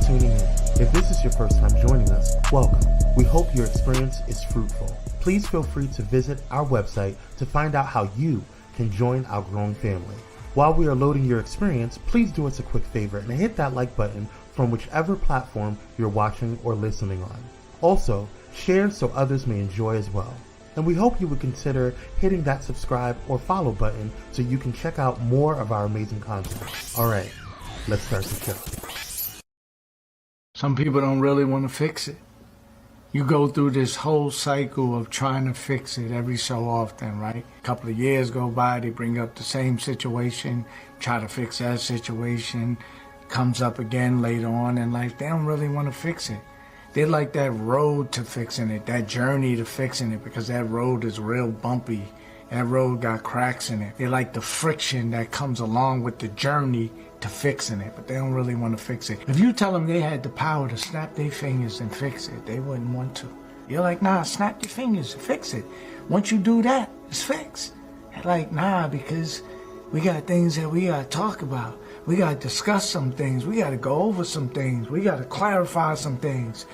tuning in. If this is your first time joining us, welcome. We hope your experience is fruitful. Please feel free to visit our website to find out how you can join our growing family. While we are loading your experience, please do us a quick favor and hit that like button from whichever platform you're watching or listening on. Also, share so others may enjoy as well. And we hope you would consider hitting that subscribe or follow button so you can check out more of our amazing content. All right, let's start the show. Some people don't really want to fix it. You go through this whole cycle of trying to fix it every so often, right? A couple of years go by, they bring up the same situation, try to fix that situation, comes up again later on in life. They don't really want to fix it. They like that road to fixing it, that journey to fixing it, because that road is real bumpy. That road got cracks in it. They like the friction that comes along with the journey to fixing it, but they don't really want to fix it. If you tell them they had the power to snap their fingers and fix it, they wouldn't want to. You're like, nah, snap your fingers and fix it. Once you do that, it's fixed. They're like, nah, because we got things that we got to talk about. We got to discuss some things. We got to go over some things. We got to clarify some things.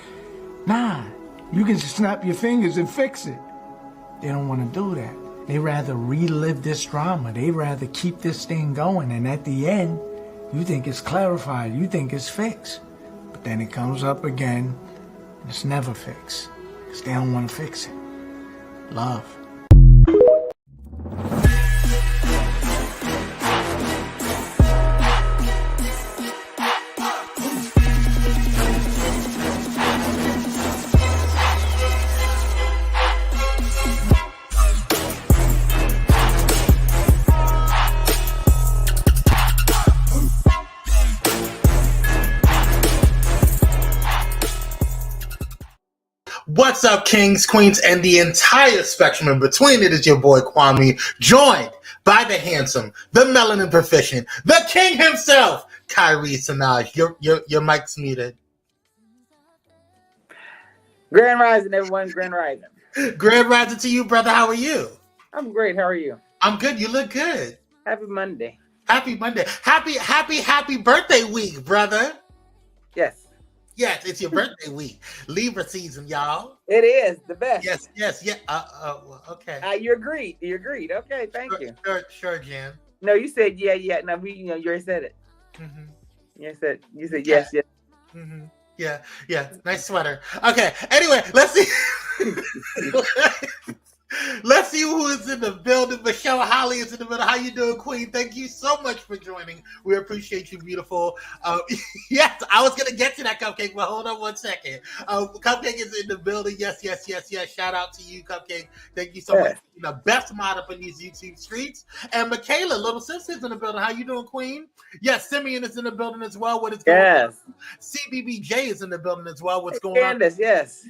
Nah, you can just snap your fingers and fix it. They don't want to do that. They rather relive this drama. They rather keep this thing going. And at the end, you think it's clarified. You think it's fixed. But then it comes up again, and it's never fixed. Because they don't want to fix it. Love. What's up, kings, queens, and the entire spectrum in between? It is your boy Kwame, joined by the handsome, the melanin proficient, the king himself, Kire Sanaj. Your mic's muted. Grand Rising, everyone. Grand Rising. Grand Rising to you, brother. How are you? I'm great. How are you? I'm good. You look good. Happy Monday. Happy Monday. Happy birthday week, brother. Yes. Yes, it's your birthday week. Libra season, y'all. It is the best. Yes. Okay. You agreed. Okay, thank you. Sure, Jan. No, you said yeah. No, you already said it. Mm-hmm. You said yes. Mm-hmm. Yeah. Nice sweater. Okay. Anyway, let's see. Let's see who is in the building. Michelle Holly is in the building. How you doing, Queen? Thank you so much for joining. We appreciate you, beautiful. Yes, I was going to get to that, Cupcake, but hold on one second. Cupcake is in the building. Yes. Shout out to you, Cupcake. Thank you so much for being the best mod up in these YouTube streets. And Michaela, little sister's in the building. How you doing, Queen? Yes, Simeon is in the building as well. What is going on? CBBJ is in the building as well. What's going on? Yes.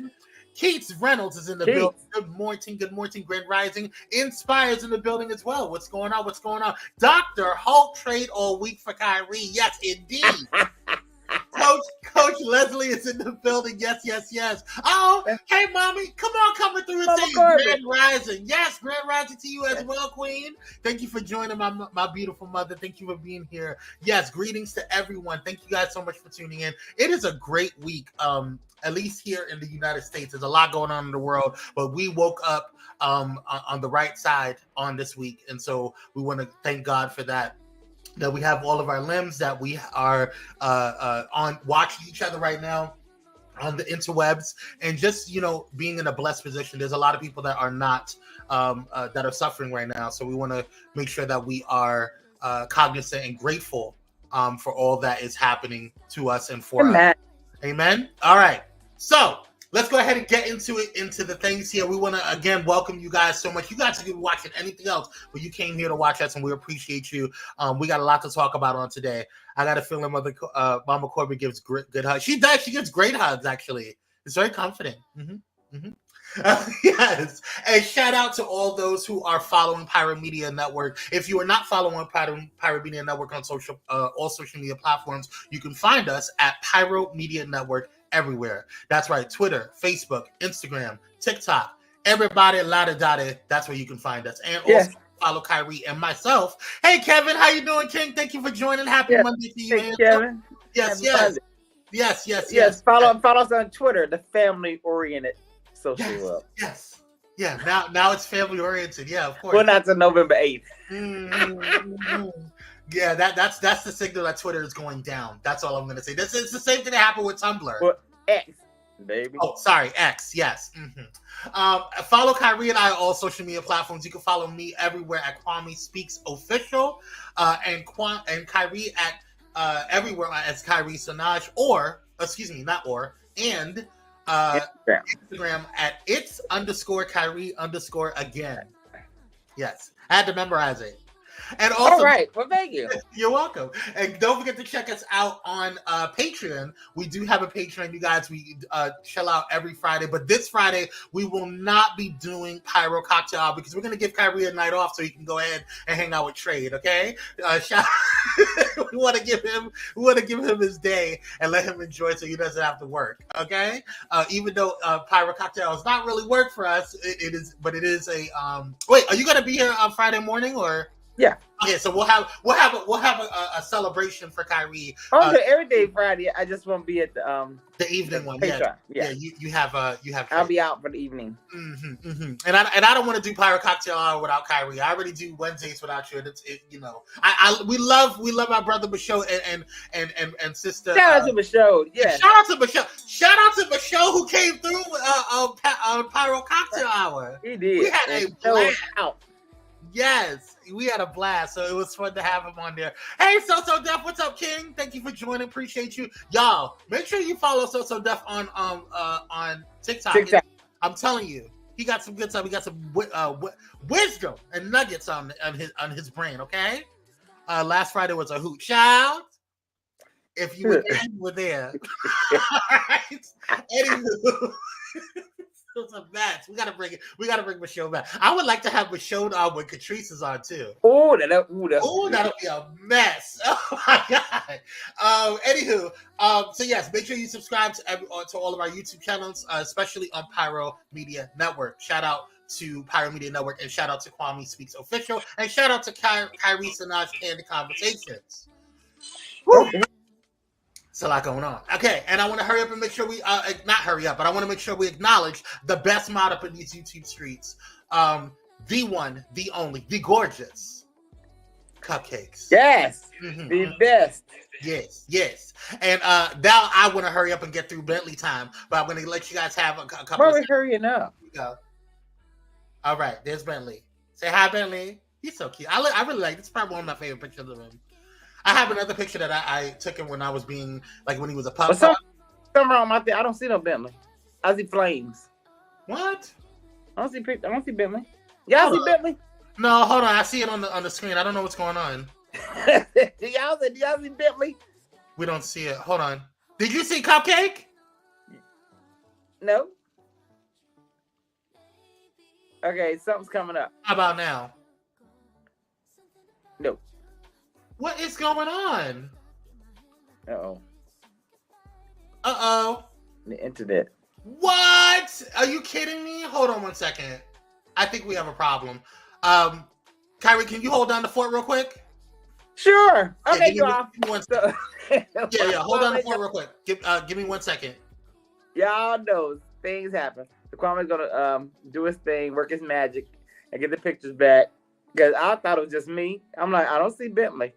Keats Reynolds is in the building. Good morning, Grand Rising. Inspires in the building as well. What's going on? Dr. Hulk trade all week for Kire. Yes, indeed. Coach Leslie is in the building. Yes. Oh, hey, mommy. Come on, coming through and saying Grand Rising. Yes, Grand Rising to you as well, Queen. Thank you for joining my beautiful mother. Thank you for being here. Yes, greetings to everyone. Thank you guys so much for tuning in. It is a great week. At least here in the United States, there's a lot going on in the world, but we woke up on the right side on this week. And so we want to thank God for that we have all of our limbs, that we are on watching each other right now on the interwebs, and just, being in a blessed position. There's a lot of people that are not, that are suffering right now. So we want to make sure that we are cognizant and grateful for all that is happening to us and for us. Amen. All right. So let's go ahead and get into the things here. We want to, again, welcome you guys so much. You guys could be watching anything else, but you came here to watch us, and we appreciate you. We got a lot to talk about on today. I got a feeling Mama Corbett gives good hugs. She does. She gives great hugs, actually. It's very confident. Yes. And shout out to all those who are following Pyro Media Network. If you are not following Pyro Media Network on all social media platforms, you can find us at Pyro Media Network everywhere. That's right. Twitter, Facebook, Instagram, TikTok, everybody, la-da-da-da. That's where you can find us. And also follow Kire and myself. Hey, Kevin, how you doing, King? Thank you for joining. Happy Monday to you. Hey, Kevin. Yes. Yes. Follow us on Twitter, the Family Oriented Social Hub. Yes. Yeah. Now it's family oriented. Yeah, of course. Well, not to November 8th. Yeah, that's the signal that Twitter is going down. That's all I'm going to say. This is the same thing that happened with Tumblr. Well, X, baby. Oh, sorry, X. Yes. Follow Kire and I on all social media platforms. You can follow me everywhere at Kwame Speaks Official, and Kire at everywhere as Kire Sanaj, and Instagram at its_Kire_ again. Yes, I had to memorize it. And also, all right. Well, thank you. You're welcome. And don't forget to check us out on Patreon. We do have a Patreon, you guys. We chill out every Friday. But this Friday, we will not be doing Pyro Cocktail Hour because we're going to give Kire a night off so he can go ahead and hang out with Trade, okay? We want to give him his day and let him enjoy it so he doesn't have to work, okay? Even though Pyro Cocktail is not really work for us, it is a wait, are you going to be here on Friday morning or? Yeah. Okay, so we'll have a celebration for Kire. Every day Friday. I just won't be at the evening one. Yeah. You have. I'll be out for the evening. Mm-hmm, mm-hmm. And I don't want to do Pyro Cocktail Hour without Kire. I already do Wednesdays without you. We love our brother Michelle and sister. Shout out to Michelle. Yeah. Shout out to Michelle. Shout out to Michelle who came through on Pyro Cocktail Hour. He did. We had a blast. Out. Yes, we had a blast, so it was fun to have him on there. Hey, So Def, what's up, King? Thank you for joining. Appreciate you, y'all. Make sure you follow So Def on TikTok. I'm telling you, he got some good stuff. He got some wisdom and nuggets on his brain. Okay. Last Friday was a hoot. Shout! If you were there. All right. Anywho. Some bats. We gotta bring Michelle back. I would like to have Michelle on when Catrice is on too. That'll be a mess. Oh my god. Anywho, so yes, make sure you subscribe to all of our YouTube channels, especially on Pyro Media Network. Shout out to Pyro Media Network and shout out to Kwame Speaks Official and shout out to Kire Sanaj Candid Conversations. Woo. It's a lot going on. Okay, and I want to hurry up and make sure we not hurry up, but I want to make sure we acknowledge the best mod up in these YouTube streets. The one, the only, the gorgeous Cupcakes. Yes, the best. Yes. And now I want to hurry up and get through Bentley time, but I'm going to let you guys have a couple. Probably hurrying up. Go. All right, there's Bentley. Say hi, Bentley. He's so cute. I really like. It's probably one of my favorite pictures of him. I have another picture that I took him when I was being when he was a pup. Something wrong out there. I don't see no Bentley. I see flames. What? I don't see Bentley. Y'all see Bentley? No, hold on. I see it on the screen. I don't know what's going on. y'all see Bentley? We don't see it. Hold on. Did you see Cupcake? No. Okay, something's coming up. How about now? No. What is going on? Uh-oh. The internet. What? Are you kidding me? Hold on 1 second. I think we have a problem. Kire, can you hold down the fort real quick? Sure. Okay, give me 1 second. Yeah. Hold down the fort real quick. Give me 1 second. Y'all know things happen. The Kwame's gonna do his thing, work his magic, and get the pictures back. Because I thought it was just me. I'm like, I don't see Bentley.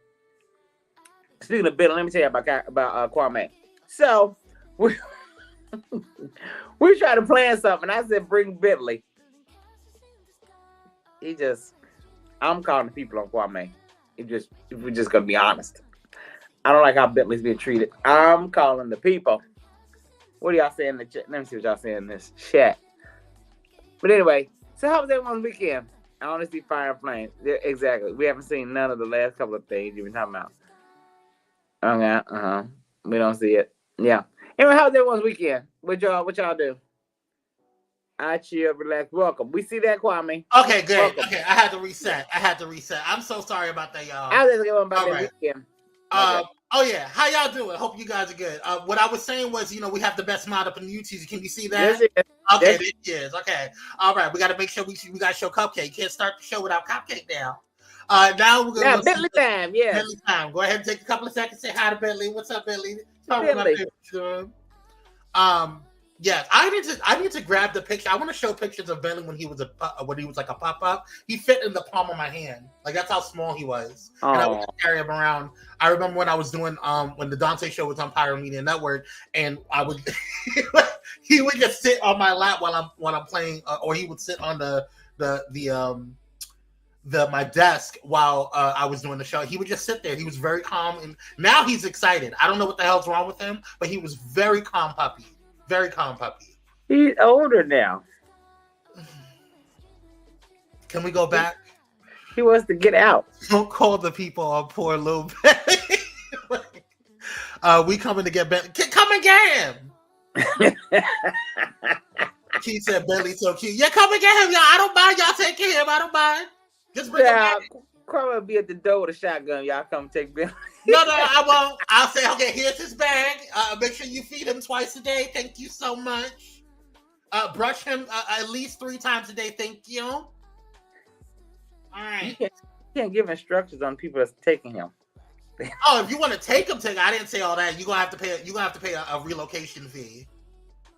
Speaking of Bentley, let me tell you about Kwame. So we tried to plan something. I said, bring Bentley. I'm calling the people on Kwame. If we're just gonna be honest. I don't like how Bentley's being treated. I'm calling the people. What are y'all saying in the chat? Let me see what y'all saying in this chat. But anyway, so how was everyone's weekend? I only see fire and flame. Exactly. We haven't seen none of the last couple of things you've been talking about. Okay. We don't see it. Yeah. Anyway, how was everyone's weekend? What y'all do? I chill, relax, welcome. We see that, Kwame. Okay, good. Welcome. Okay, I had to reset. I'm so sorry about that, y'all. I was just going about that weekend. Okay. Oh yeah, how y'all doing? Hope you guys are good. What I was saying was, we have the best mod up in YouTube. Can you see that? Yes, okay, it is. Okay, all right. We got to make sure we got to show Cupcake. You can't start the show without Cupcake now. Now we're gonna go Bentley time. Yeah, Bentley time. Go ahead and take a couple of seconds. Say hi to Bentley. What's up, Bentley? Bentley. Yes, I need to grab the picture. I want to show pictures of Bentley when he was like a pop-up. He fit in the palm of my hand. Like that's how small he was. And I would just carry him around. I remember when I was doing when the Dante show was on Pyro Media Network, and I would he would just sit on my lap while I'm playing, or he would sit on my desk while I was doing the show. He would just sit there. He was very calm, and now he's excited. I don't know what the hell's wrong with him, but he was very calm puppy. Very calm puppy. He's older now. Can we go back? He wants to get out. Don't call the people on poor little Bentley. We coming to get Bentley. Come and get him. She said Bentley's so cute. Yeah, come and get him, y'all. I don't mind. Y'all take care of him. I don't mind. Just bring him back. Carl will be at the door with a shotgun. Y'all come take Bentley. No, I won't. I'll say, okay, here's his bag. Make sure you feed him twice a day. Thank you so much. Brush him at least 3 times a day. Thank you. All right. You can't give instructions on people that's taking him. Oh, if you want to take him, I didn't say all that. You're gonna have to pay a relocation fee.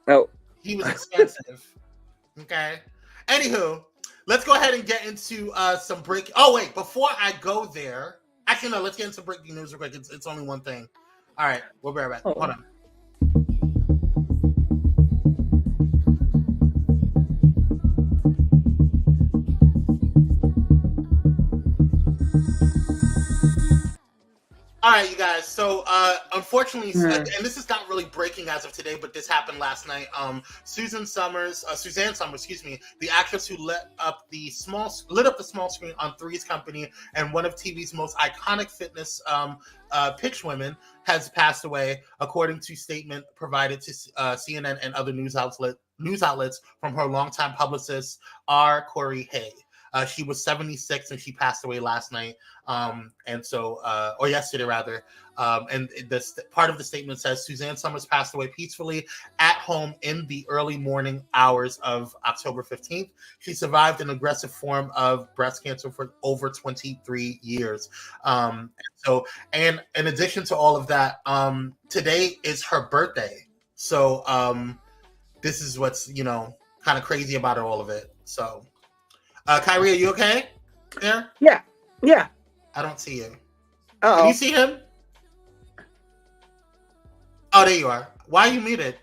Oh, he was expensive. Okay. Anywho, let's go ahead and get into some break. Oh wait, before I go there. Actually, no, let's get into breaking news real quick. It's only one thing. All right, we'll be right back. Hold on. All right, you guys. So, unfortunately, and this is not really breaking as of today, but this happened last night. Suzanne Summers, the actress who lit up the small screen on Three's Company and one of TV's most iconic fitness pitch women, has passed away, according to statement provided to CNN and other news outlets from her longtime publicist, R. Corey Hay. She was 76 and she passed away last night. Or yesterday rather. And part of the statement says Suzanne Summers passed away peacefully at home in the early morning hours of October 15th. She survived an aggressive form of breast cancer for over 23 years. And in addition to all of that, today is her birthday. So this is what's, kind of crazy about all of it. So, Kire, are you okay? Yeah. I don't see you. Uh-oh. Can you see him? Oh, there you are. Why are you muted?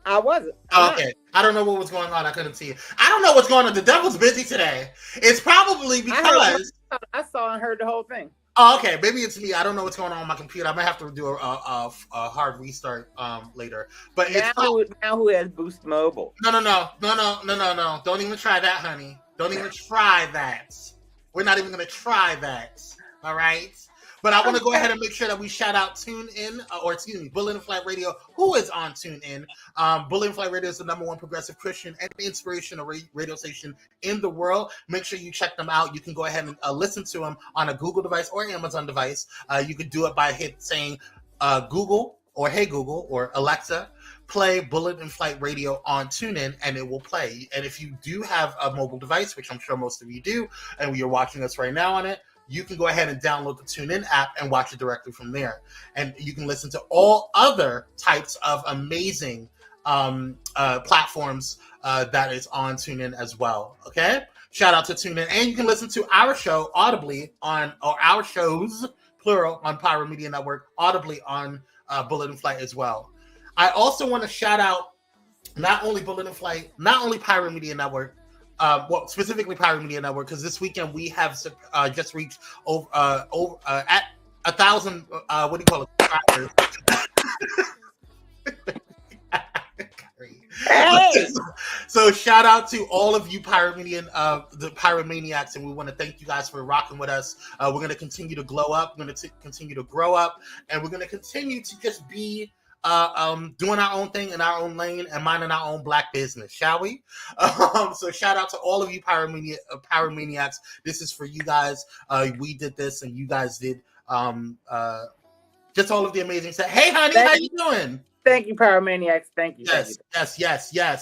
I wasn't. Oh, okay. I don't know what was going on. I couldn't see you. I don't know what's going on. The devil's busy today. It's probably because I saw and heard the whole thing. Oh, okay. Maybe it's me. I don't know what's going on with my computer. I might have to do a hard restart later. But now who has Boost Mobile? No. Don't even try that, honey. Don't even try that. We're not even going to try that. All right. But I want to go ahead and make sure that we shout out Bullet and Flight Radio, who is on TuneIn. Bullet and Flight Radio is the #1 progressive Christian and inspirational radio station in the world. Make sure you check them out. You can go ahead and listen to them on a Google device or Amazon device. You could do it by saying Google or Hey Google or Alexa, play Bullet and Flight Radio on TuneIn, and it will play. And if you do have a mobile device, which I'm sure most of you do, and you're watching us right now on it, you can go ahead and download the TuneIn app and watch it directly from there. And you can listen to all other types of amazing platforms that is on TuneIn as well. Okay? Shout out to TuneIn. And you can listen to our show audibly our shows, plural, on Pyro Media Network, audibly on Bullet and Flight as well. I also want to shout out not only Bullet and Flight, not only Pyro Media Network, specifically Pyro Media Network, because this weekend we have just reached over at 1,000. What do you call it? Hey! So shout out to all of you the Pyromaniacs, and we want to thank you guys for rocking with us. We're going to continue to glow up. We're going to continue to grow up, and we're going to continue to just be doing our own thing in our own lane and minding our own black business, shall we? So shout out to all of you Pyromaniacs. This is for you guys. We did this and you guys did just all of the amazing stuff. Hey honey, how you doing? Thank you, Pyromaniacs. Thank you. Yes.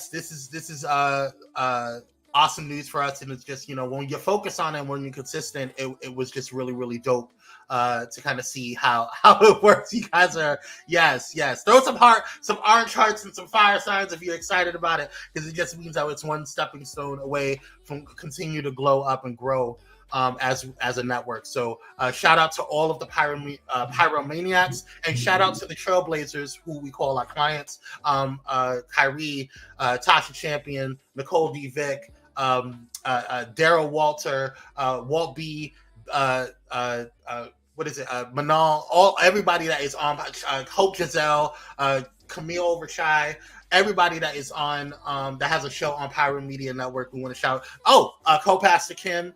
This is awesome news for us. And it's just, when you focus on it and when you're consistent, it was just really, really dope to kind of see how it works. You guys are, yes. Throw some orange hearts and some fire signs if you're excited about it, because it just means that it's one stepping stone away from continue to glow up and grow as a network. So shout out to all of the pyromaniacs, and shout out to the trailblazers who we call our clients, Kire, Tasha Champion, Nicole D. Vick, Daryl Walter, Walt B, Manal, everybody that is on, Hope Giselle, Camille Rashai, everybody that is on that has a show on Pyro Media Network. We want to shout co-pastor Kim,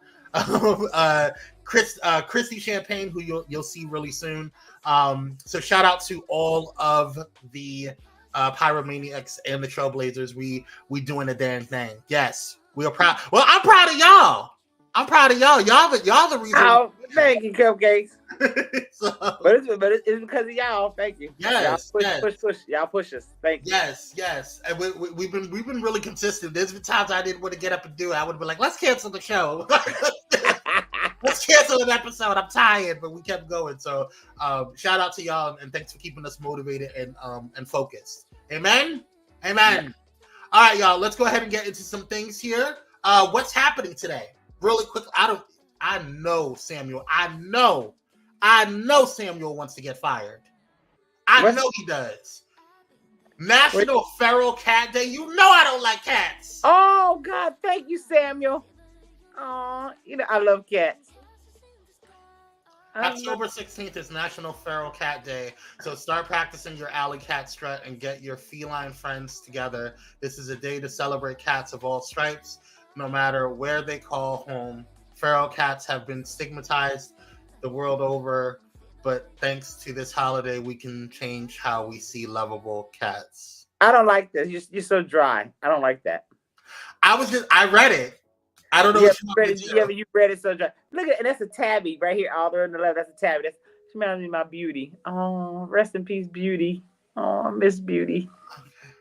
Christy Champagne, who you'll see really soon. So shout out to all of the pyromaniacs and the trailblazers. We doing a damn thing. Yes, we are proud. Well, I'm proud of y'all. Y'all the reason. Oh, thank you, Cupcakes. So, but it's because of y'all. Thank you. Yes, y'all push. Y'all push us. Thank you. Yes. And we've been really consistent. There's been times I didn't want to get up and do it. I would have been like, let's cancel the show. Let's cancel an episode. I'm tired, but we kept going. So shout out to y'all, and thanks for keeping us motivated and focused. Amen. Yeah. All right, y'all. Let's go ahead and get into some things here. What's happening today? Really quick. I know Samuel. I know Samuel wants to get fired. I know he does. National Feral Cat Day. You know I don't like cats. Oh God, thank you, Samuel. Oh, I love cats. October 16th is National Feral Cat Day. So start practicing your alley cat strut and get your feline friends together. This is a day to celebrate cats of all stripes, no matter where they call home. Feral cats have been stigmatized the world over, but thanks to this holiday, we can change how we see lovable cats. I don't like this. You're so dry. I don't like that. I read it. I don't know what you read it. Yeah, but you read it so dry. Look at it, and that's a tabby right here, all the way on the left. That's a tabby. She reminds me of my Beauty. Oh, rest in peace, Beauty. Oh, I miss Beauty. Okay.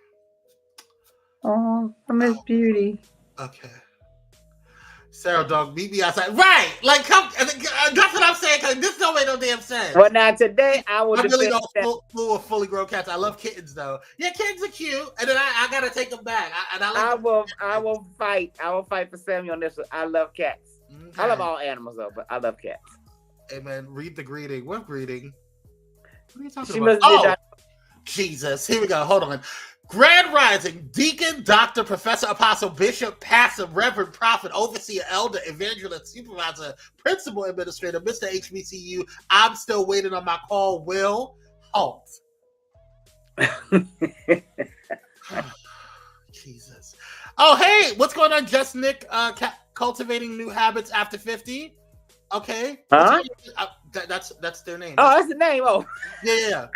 Oh, I miss Beauty. Okay. Sarah dog, meet me outside. Right. Like, come. That's what I'm saying. Cause this don't make no damn sense. Well, now today I really go full of fully grown cats. I love kittens though. Yeah, kittens are cute, and then I gotta take them back. I will fight. I will fight for Samuel on this one. I love cats. Okay. I love all animals though, but I love cats. Hey man, read the greeting. What greeting? What are you talking about? Jesus. Here we go. Hold on. Grand Rising, Deacon, Doctor, Professor, Apostle, Bishop, Pastor, Reverend, Prophet, Overseer, Elder, Evangelist, Supervisor, Principal, Administrator, Mr. HBCU. I'm still waiting on my call. Will Halt. Jesus. Oh, hey, what's going on, Just Nick? Cultivating new habits after 50. Okay. Huh? That's their name. Oh, that's the name. Oh, yeah.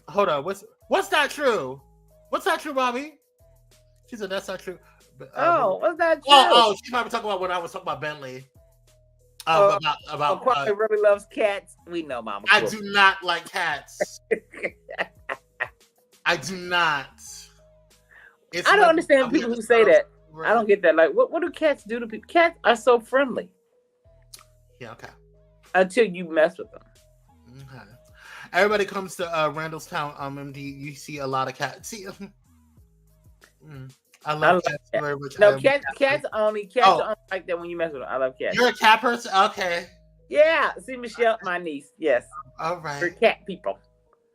Hold on. What's that true? What's that true, Bobby? She said that's not true. But, what's that true? Oh, she's probably talking about when I was talking about Bentley. About Kwame really loves cats. We know, Mama. I do not like cats. I do not. I don't understand people who say that. Right. I don't get that. Like, what do cats do to people? Cats are so friendly. Yeah, okay. Until you mess with them. Okay. Everybody comes to Randallstown, MD. You see a lot of cats. See, I love cats very much. No, cats only like that when you mess with them. I love cats. You're a cat person? Okay. Yeah. See, Michelle, my niece. Yes. All right. We're cat people.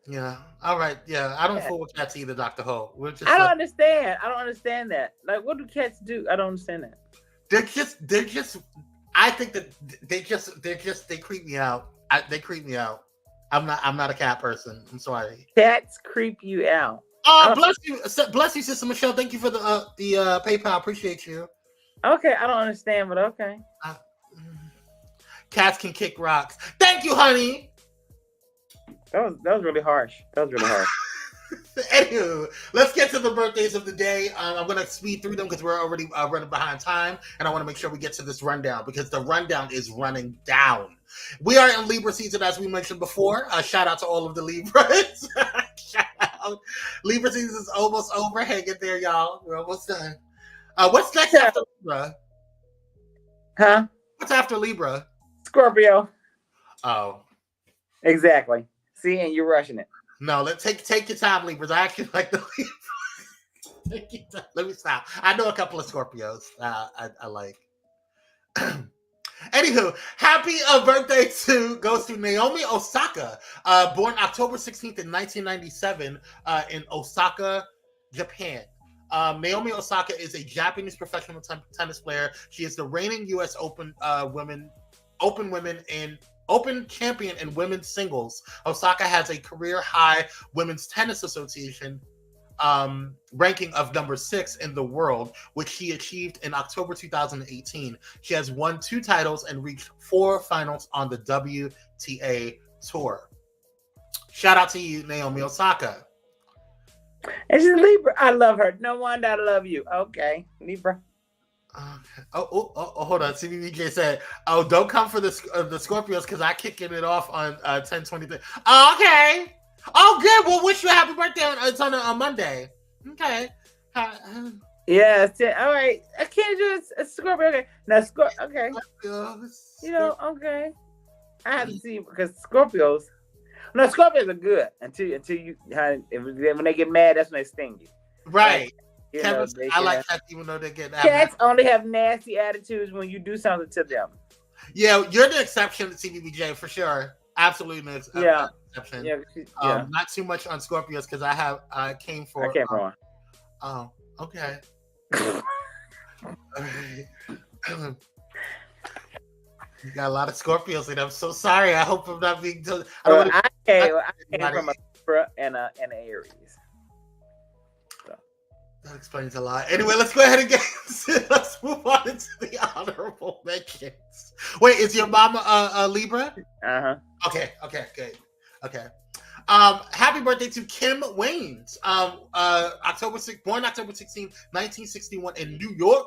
Yeah. All right. Yeah. I don't fool with cats either, Dr. Ho. I don't understand. I don't understand that. Like, what do cats do? I don't understand that. They're just. I think that they creep me out. They creep me out. I'm not a cat person. I'm sorry. Cats creep you out. Oh, bless you, Sister Michelle. Thank you for the PayPal. Appreciate you. Okay, I don't understand, but okay. Cats can kick rocks. Thank you, honey. That was really harsh. Anywho, let's get to the birthdays of the day. I'm going to speed through them because we're already running behind time, and I want to make sure we get to this rundown because the rundown is running down. We are in Libra season, as we mentioned before. Shout out to all of the Libras. Shout out. Libra season is almost over. Hang in there, y'all. We're almost done. What's next after Libra? Huh? What's after Libra? Scorpio. Oh. Exactly. See, and you're rushing it. No, take your time, Libras. I actually like the Libra. Let me stop. I know a couple of Scorpios I like. Anywho, happy birthday goes to Naomi Osaka, born October 16th in 1997 in Osaka, Japan. Naomi Osaka is a Japanese professional tennis player. She is the reigning U.S. Open champion in women's singles. Osaka has a career high Women's Tennis Association ranking of number 6 in the world, which she achieved in October 2018. She has won 2 titles and reached 4 finals on the WTA tour. Shout out to you, Naomi Osaka. And she's Libra. I love her. No wonder I love you. Okay, Libra. Hold on. CBBJ said, "Oh, don't come for the Scorpios because I kicking it off on 10/23." Oh, okay. Oh, good. Well, wish you a happy birthday. It's on Monday. Okay. Yes. All right. I can't do a Scorpio. Okay. Now, okay. Okay. I have to see because Scorpios. No, Scorpios are good until you when they get mad, that's when they sting you. Right. Like, I like cats even though they get cats only have nasty attitudes when you do something to them. Yeah, you're the exception to CBBJ for sure. Absolutely, exception. Yeah. Not too much on Scorpios because I came for. Oh, okay. You got a lot of Scorpios, and I'm so sorry. I hope I'm not being told. I came from a Libra and an Aries. So. That explains a lot. Anyway, let's go ahead and let's move on into the honorable mentions. Wait, is your mama a Libra? Uh-huh. Okay, good. Okay. Happy birthday to Kim Waynes. Born October 16, 1961 in New York.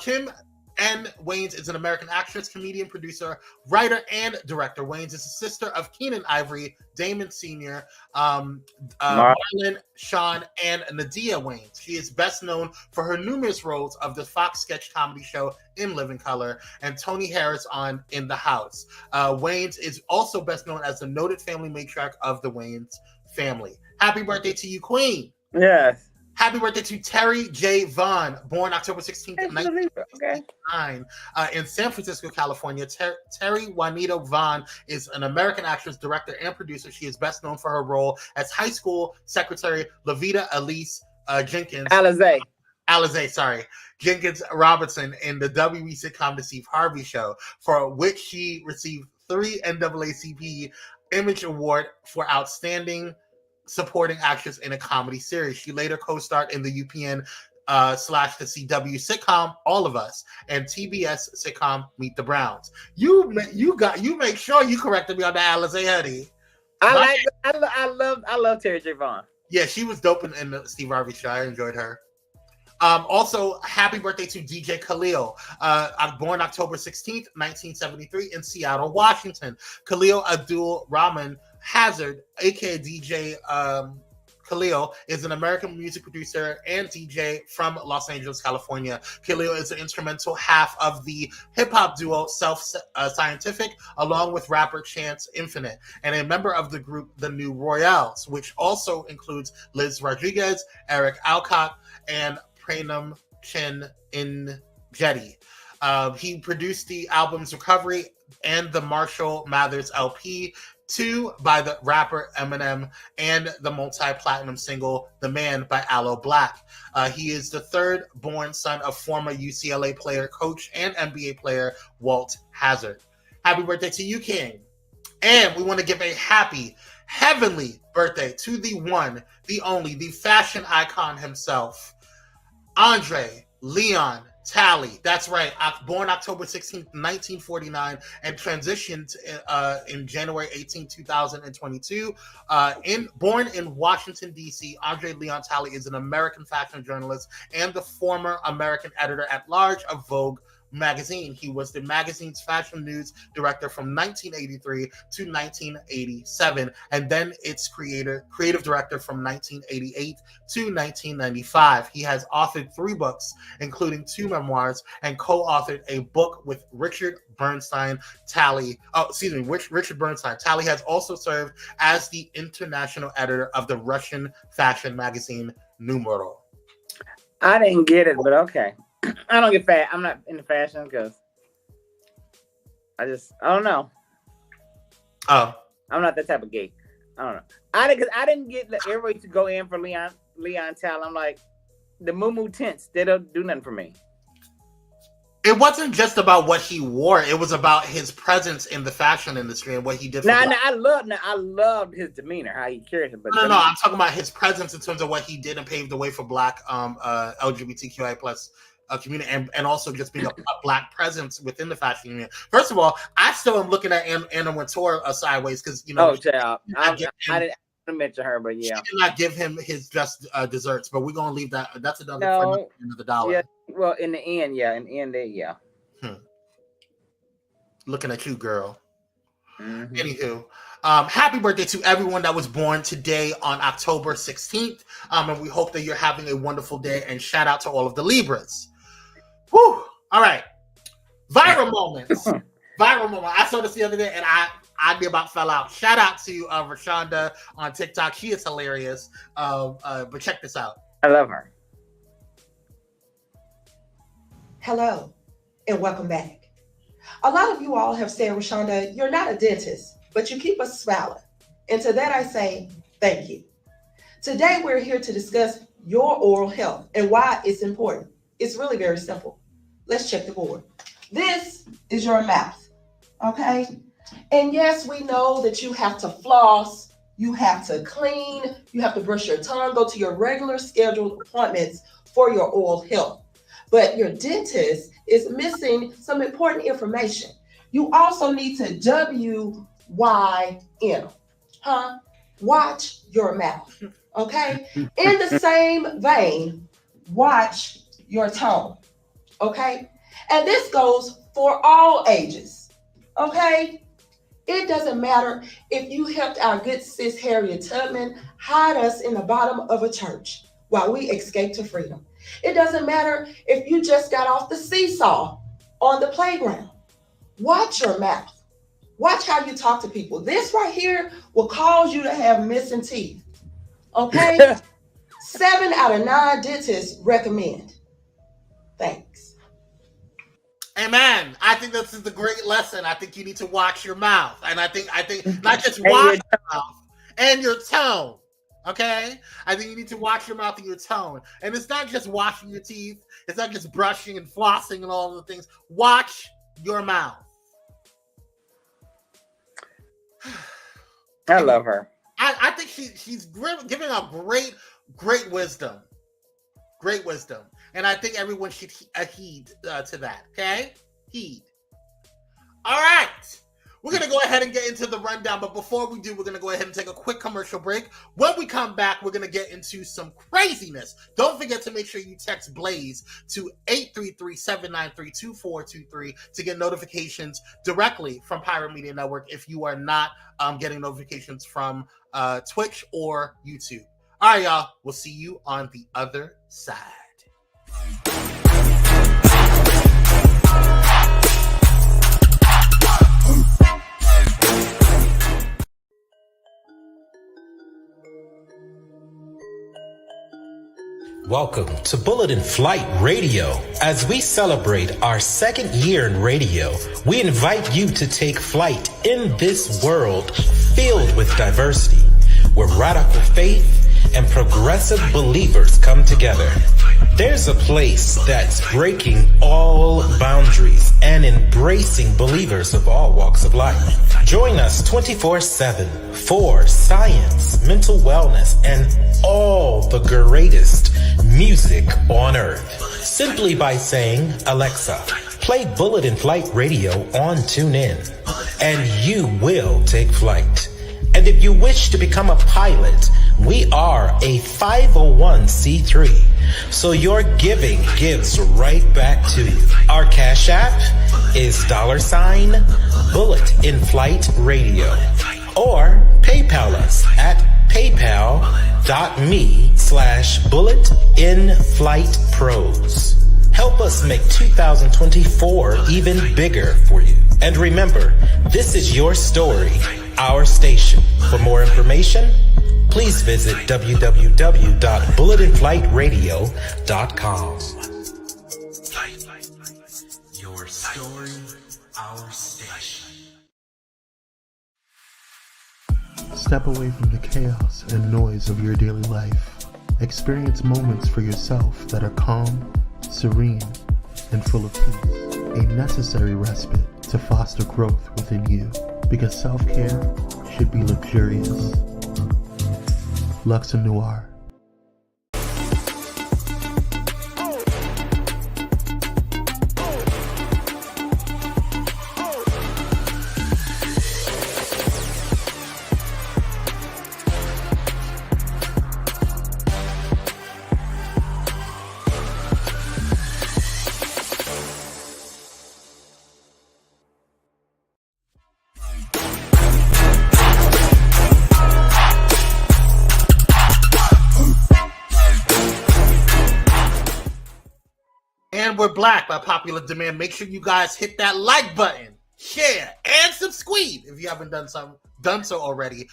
Kim N. Waynes is an American actress, comedian, producer, writer, and director. Waynes is the sister of Keenan Ivory, Damon Sr., Marlon, Sean, and Nadia Waynes. She is best known for her numerous roles of the Fox sketch comedy show In Living Color and Tony Harris on In the House. Waynes is also best known as the noted family matriarch of the Waynes family. Happy birthday to you, Queen. Yes. Happy birthday to Terry J. Vaughn, born October 16th, 1969, in San Francisco, California. Terry Juanita Vaughn is an American actress, director, and producer. She is best known for her role as high school secretary Lavita Elise Jenkins. Jenkins Robinson in the WB sitcom The Steve Harvey Show, for which she received 3 NAACP Image Award for Outstanding Supporting Actress in a Comedy Series. She later co-starred in the UPN / the CW sitcom All of Us and TBS sitcom Meet the Browns. You make sure you corrected me on the Alizé, honey. I love Terry J. Vaughn. Yeah, she was dope in the Steve Harvey Show. I enjoyed her. Also, happy birthday to DJ Khalil, born October 16th, 1973 in Seattle, Washington. Khalil Abdul Rahman Hazard, aka DJ Khalil, is an American music producer and DJ from Los Angeles, California. Khalil is an instrumental half of the hip-hop duo Self-Scientific, along with rapper Chance Infinite, and a member of the group The New Royals, which also includes Liz Rodriguez, Eric Alcott, and Pranam Chin in Jetty. He produced the albums Recovery and the Marshall Mathers LP, 2 by the rapper Eminem, and the multi-platinum single The Man by Aloe Black. He is the 3rd born son of former UCLA player, coach, and NBA player Walt Hazzard. Happy birthday to you, King. And we want to give a happy, heavenly birthday to the one, the only, the fashion icon himself, Andre Leon Talley. That's right. Born October 16th, 1949, and transitioned in January 18, 2022. Born in Washington, D.C., Andre Leon Talley is an American fashion journalist and the former American editor-at-large of Vogue magazine. He was the magazine's fashion news director from 1983 to 1987, and then its creative director from 1988 to 1995. He has authored 3 books, including 2 memoirs, and co-authored a book with Richard Bernstein. Richard Bernstein. Talley has also served as the international editor of the Russian fashion magazine Numeral. I didn't get it, but okay. I don't get fat. I'm not into fashion because I don't know. Oh, I'm not that type of gay. I don't know. I didn't get everybody to go in for Leon Talley. I'm like, the Moo tints, they don't do nothing for me. It wasn't just about what he wore. It was about his presence in the fashion industry and what he did. I loved his demeanor, how he carried it. But no, I'm talking about his presence in terms of what he did and paved the way for Black LGBTQI plus community, and also just being a Black presence within the fashion union. First of all, I still am looking at Anna Wintour sideways because Oh, child, I didn't mention her, but yeah, she did not give him his just desserts. But we're gonna leave that. That's another end of the dollar. Yeah, well, in the end, yeah. Looking at you, girl. Mm-hmm. Anywho, happy birthday to everyone that was born today on October 16th. And we hope that you're having a wonderful day. And shout out to all of the Libras. Whew. All right. Viral moments. Viral moment. I saw this the other day and I about fell out. Shout out to Rashonda on TikTok. She is hilarious. But check this out. I love her. Hello, and welcome back. A lot of you all have said, Rashonda, you're not a dentist, but you keep us smiling. And to that I say, thank you. Today, we're here to discuss your oral health and why it's important. It's really very simple. Let's check the board. This is your mouth, okay? And yes, we know that you have to floss, you have to clean, you have to brush your tongue, go to your regular scheduled appointments for your oral health. But your dentist is missing some important information. You also need to WYM, watch your mouth, okay? In the same vein, watch your tone, okay? And this goes for all ages, okay? It doesn't matter if you helped our good sis Harriet Tubman hide us in the bottom of a church while we escaped to freedom. It doesn't matter if you just got off the seesaw on the playground. Watch your mouth. Watch how you talk to people. This right here will cause you to have missing teeth. Okay? 7 out of 9 dentists recommend. Thanks. Amen. I think this is a great lesson. I think you need to watch your mouth. And I think not just watch your mouth and your tone. Okay? I think you need to watch your mouth and your tone. And it's not just washing your teeth. It's not just brushing and flossing and all of the things. Watch your mouth. I love her. I think she's giving out great wisdom. Great wisdom. And I think everyone should heed to that. Okay? Heed. All right. We're going to go ahead and get into the rundown. But before we do, we're going to go ahead and take a quick commercial break. When we come back, we're going to get into some craziness. Don't forget to make sure you text Blaze to 833-793-2423 to get notifications directly from Pyro Media Network if you are not getting notifications from Twitch or YouTube. All right, y'all. We'll see you on the other side. Welcome to Bullet in Flight Radio. As we celebrate our 2nd year in radio, we invite you to take flight in this world filled with diversity, where radical faith and progressive believers come together. There's a place that's breaking all boundaries and embracing believers of all walks of life. Join us 24/7 for science, mental wellness, and all the greatest music on earth. Simply by saying, Alexa, play Bullet in Flight Radio on TuneIn, and you will take flight. And if you wish to become a pilot, we are a 501c3. so your giving gives right back to you. Our Cash App is $Bullet in Flight Radio, or PayPal us at paypal.me/bulletinflightpros. Help us make 2024 even bigger for you. And remember, this is your story, our station. For more information, please visit www.bulletinflightradio.com. Your story, our station. Step away from the chaos and noise of your daily life. Experience moments for yourself that are calm, serene, and full of peace. A necessary respite to foster growth within you, because self-care should be luxurious. Luxe Noir. And we're black by popular demand. Make sure you guys hit that like button, share, and subscribe if you haven't done so already.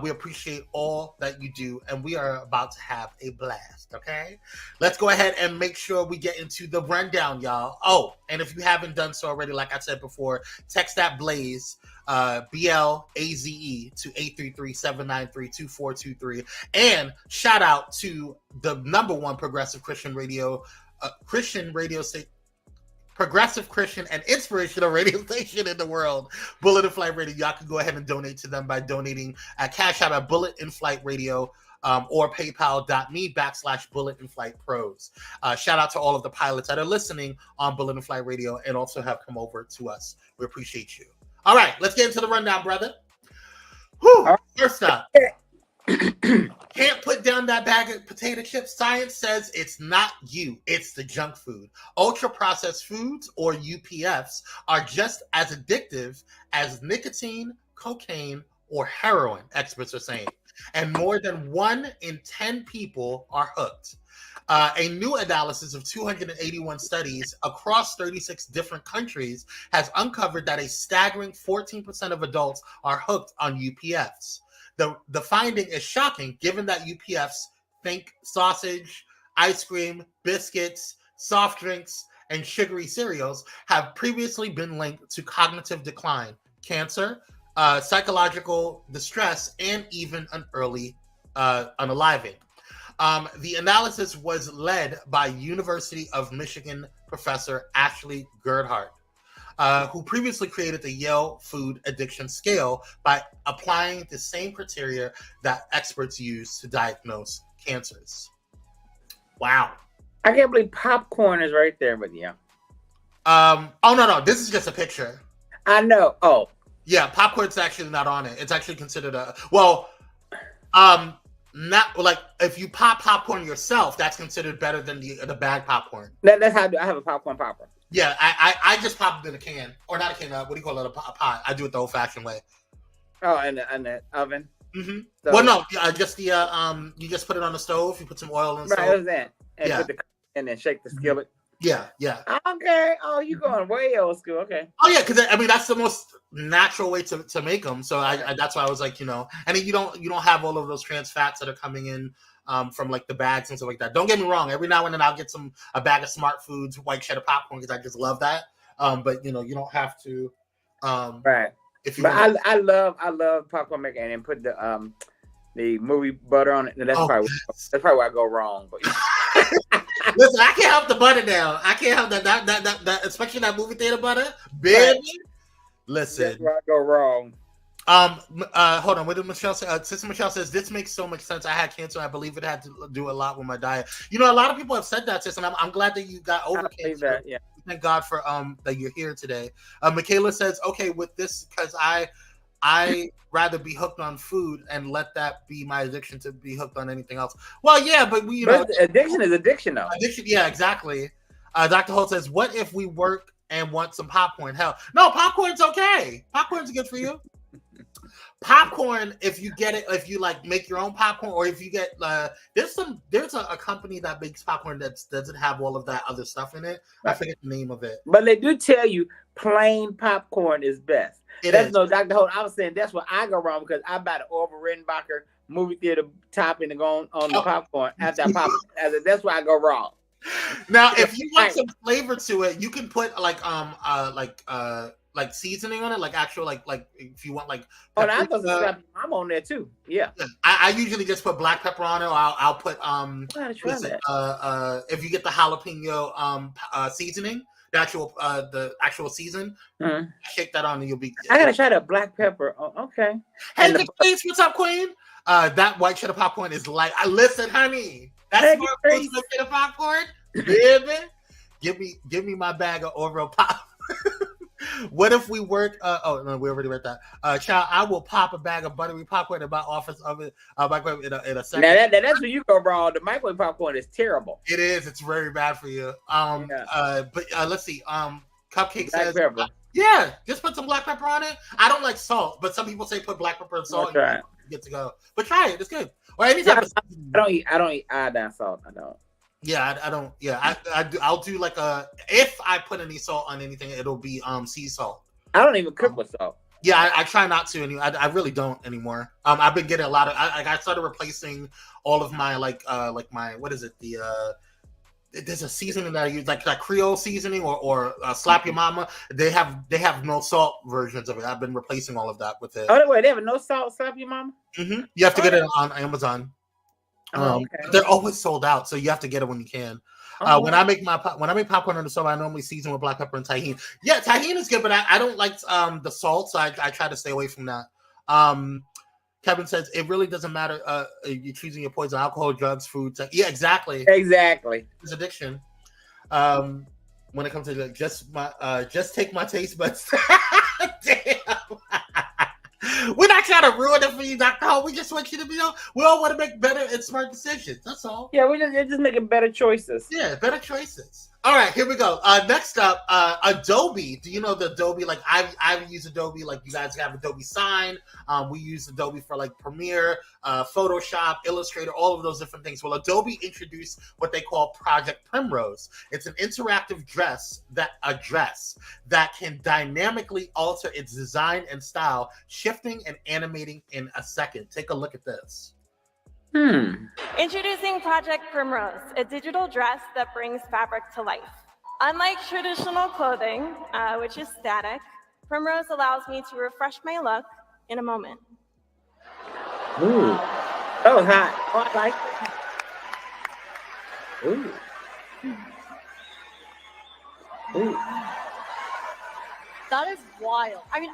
We appreciate all that you do, and we are about to have a blast, okay? Let's go ahead and make sure we get into the rundown, y'all. Oh, and if you haven't done so already, like I said before, text that Blaze, BLAZE, to 833-793-2423. And shout out to the #1 progressive Christian radio station, progressive Christian and inspirational radio station in the world, Bullet in Flight Radio. Y'all can go ahead and donate to them by donating at Cash App at Bullet in Flight Radio, or paypal.me/Bullet in Flight Pros. Shout out to all of the pilots that are listening on Bullet in Flight Radio and also have come over to us. We appreciate you. All right, let's get into the rundown, brother. Whew. First up. Can't put down that bag of potato chips. Science says it's not you, it's the junk food. Ultra-processed foods, or UPFs, are just as addictive as nicotine, cocaine, or heroin, experts are saying. And more than 1 in 10 people are hooked. A new analysis of 281 studies across 36 different countries has uncovered that a staggering 14% of adults are hooked on UPFs. The finding is shocking, given that UPFs, think sausage, ice cream, biscuits, soft drinks, and sugary cereals, have previously been linked to cognitive decline, cancer, psychological distress, and even an early unaliving. The analysis was led by University of Michigan professor Ashley Gurl, who previously created the Yale Food Addiction Scale by applying the same criteria that experts use to diagnose cancers. Wow. I can't believe popcorn is right there with you. Oh, no. This is just a picture. I know. Oh. Yeah, popcorn's actually not on it. It's actually considered not like if you pop popcorn yourself, that's considered better than the bag popcorn. That's how I have a popcorn popper. Yeah, I just pop it in a can, or not a can. What do you call it? A pot. I do it the old-fashioned way. Oh, in the oven. Mm-hmm. So, well, no, just the you just put it on the stove. You put some oil in the stove. Right, that. And put and then shake the skillet. Yeah. Okay. Oh, you going way old school? Okay. Oh yeah, because that's the most natural way to make them. So I that's why I was like, and then you don't have all of those trans fats that are coming in from like the bags and stuff like that. Don't get me wrong. Every now and then I'll get a bag of Smart Foods white cheddar popcorn because I just love that. But you don't have to. Right. If you I love popcorn making and then put the movie butter on it. And that's probably where I go wrong. But listen, I can't help the butter now. I can't help that especially that movie theater butter, baby. Right. Listen, that's where I go wrong. Hold on. What did Michelle say? Sister Michelle says this makes so much sense. I had cancer. I believe it had to do a lot with my diet. A lot of people have said that, sis, and I'm glad that you got over cancer. That, yeah. Thank God for that you're here today. Michaela says, okay, with this, because I rather be hooked on food and let that be my addiction to be hooked on anything else. Well, yeah, but addiction is addiction, though. Addiction, yeah, exactly. Dr. Holt says, "What if we work and want some popcorn?" Hell, no, popcorn's okay. Popcorn's good for you. Popcorn, if you get it, if you like make your own popcorn, or if you get there's a company that makes popcorn that doesn't have all of that other stuff in it. Right. I forget the name of it, but they do tell you plain popcorn is best. That's no Dr. Holt. I was saying that's where I go wrong because I buy the Orville Redenbacher movie theater topping and go on the popcorn after I pop. That's where I go wrong. Now, if you want some flavor to it, you can put like seasoning on it, like actual like if you want like. I'm on there too. Yeah. I usually just put black pepper on it. Or I'll put if you get the jalapeno seasoning, the actual season, shake that on and you'll be. I gotta try the black pepper. Oh, okay. Hey, McCuse, what's up, Queen? That white cheddar popcorn is like. Listen, honey, that's more food than cheddar popcorn, baby. Give me my bag of Oreo pop. What if we work? Oh no, we already read that. Child, I will pop a bag of buttery popcorn in my office oven microwave in a second. Now that's where you go wrong. The microwave popcorn is terrible. It is. It's very bad for you. But let's see. Cupcake black says, pepper. Yeah, just put some black pepper on it. I don't like salt, but some people say put black pepper and salt. And get to go. But try it. It's good. Or any type of. I don't eat iodine salt. I don't. Yeah, I don't. Yeah, I'll do like if I put any salt on anything, it'll be sea salt. I don't even cook with salt. Yeah, I try not to anymore. I really don't anymore. I've been getting a lot of. I started replacing all of my like my what is it there's a seasoning that I use like Creole seasoning or Slap Your Mama. They have no salt versions of it. I've been replacing all of that with it. Oh wait, they have no salt Slap Your Mama? Mm-hmm. You have to get it on Amazon. Okay. They're always sold out, so you have to get it when you can. When I make popcorn on the stove, I normally season with black pepper and tahini. Yeah, tahini is good, but I don't like the salt, so I try to stay away from that. Kevin says it really doesn't matter. You're choosing your poison: alcohol, drugs, food. Yeah, exactly. It's addiction. When it comes to just take my taste buds. Damn. We're not trying to ruin it for you, Dr. Ho. We just want you to be. We all want to make better and smart decisions. That's all. Yeah, we're just making better choices. Yeah, better choices. All right, here we go. Next up, Adobe. Do you know the Adobe? Like I've used Adobe. Like you guys have Adobe Sign. We use Adobe for like Premiere, Photoshop, Illustrator, all of those different things. Well, Adobe introduced what they call Project Primrose. It's an interactive dress that can dynamically alter its design and style, shifting and animating in a second. Take a look at this. Introducing Project Primrose, a digital dress that brings fabric to life. Unlike traditional clothing, which is static, Primrose allows me to refresh my look in a moment. Ooh. Oh, hot. Oh, I like it. Ooh. Ooh. That is wild. I mean,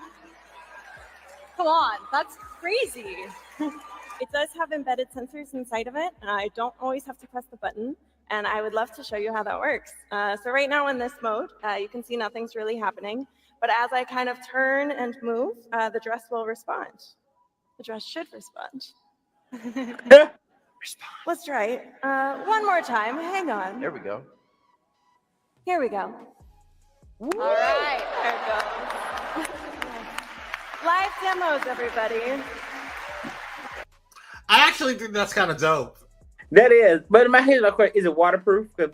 come on, that's crazy. It does have embedded sensors inside of it. I don't always have to press the button, and I would love to show you how that works. So right now in this mode, you can see nothing's really happening, but as I kind of turn and move, the dress will respond. The dress should respond. Let's try it. One more time. Hang on. There we go. Here we go. Woo! All right, there it goes. Live demos, everybody. I actually think that's kind of dope. That is, but in my head, is it waterproof? That's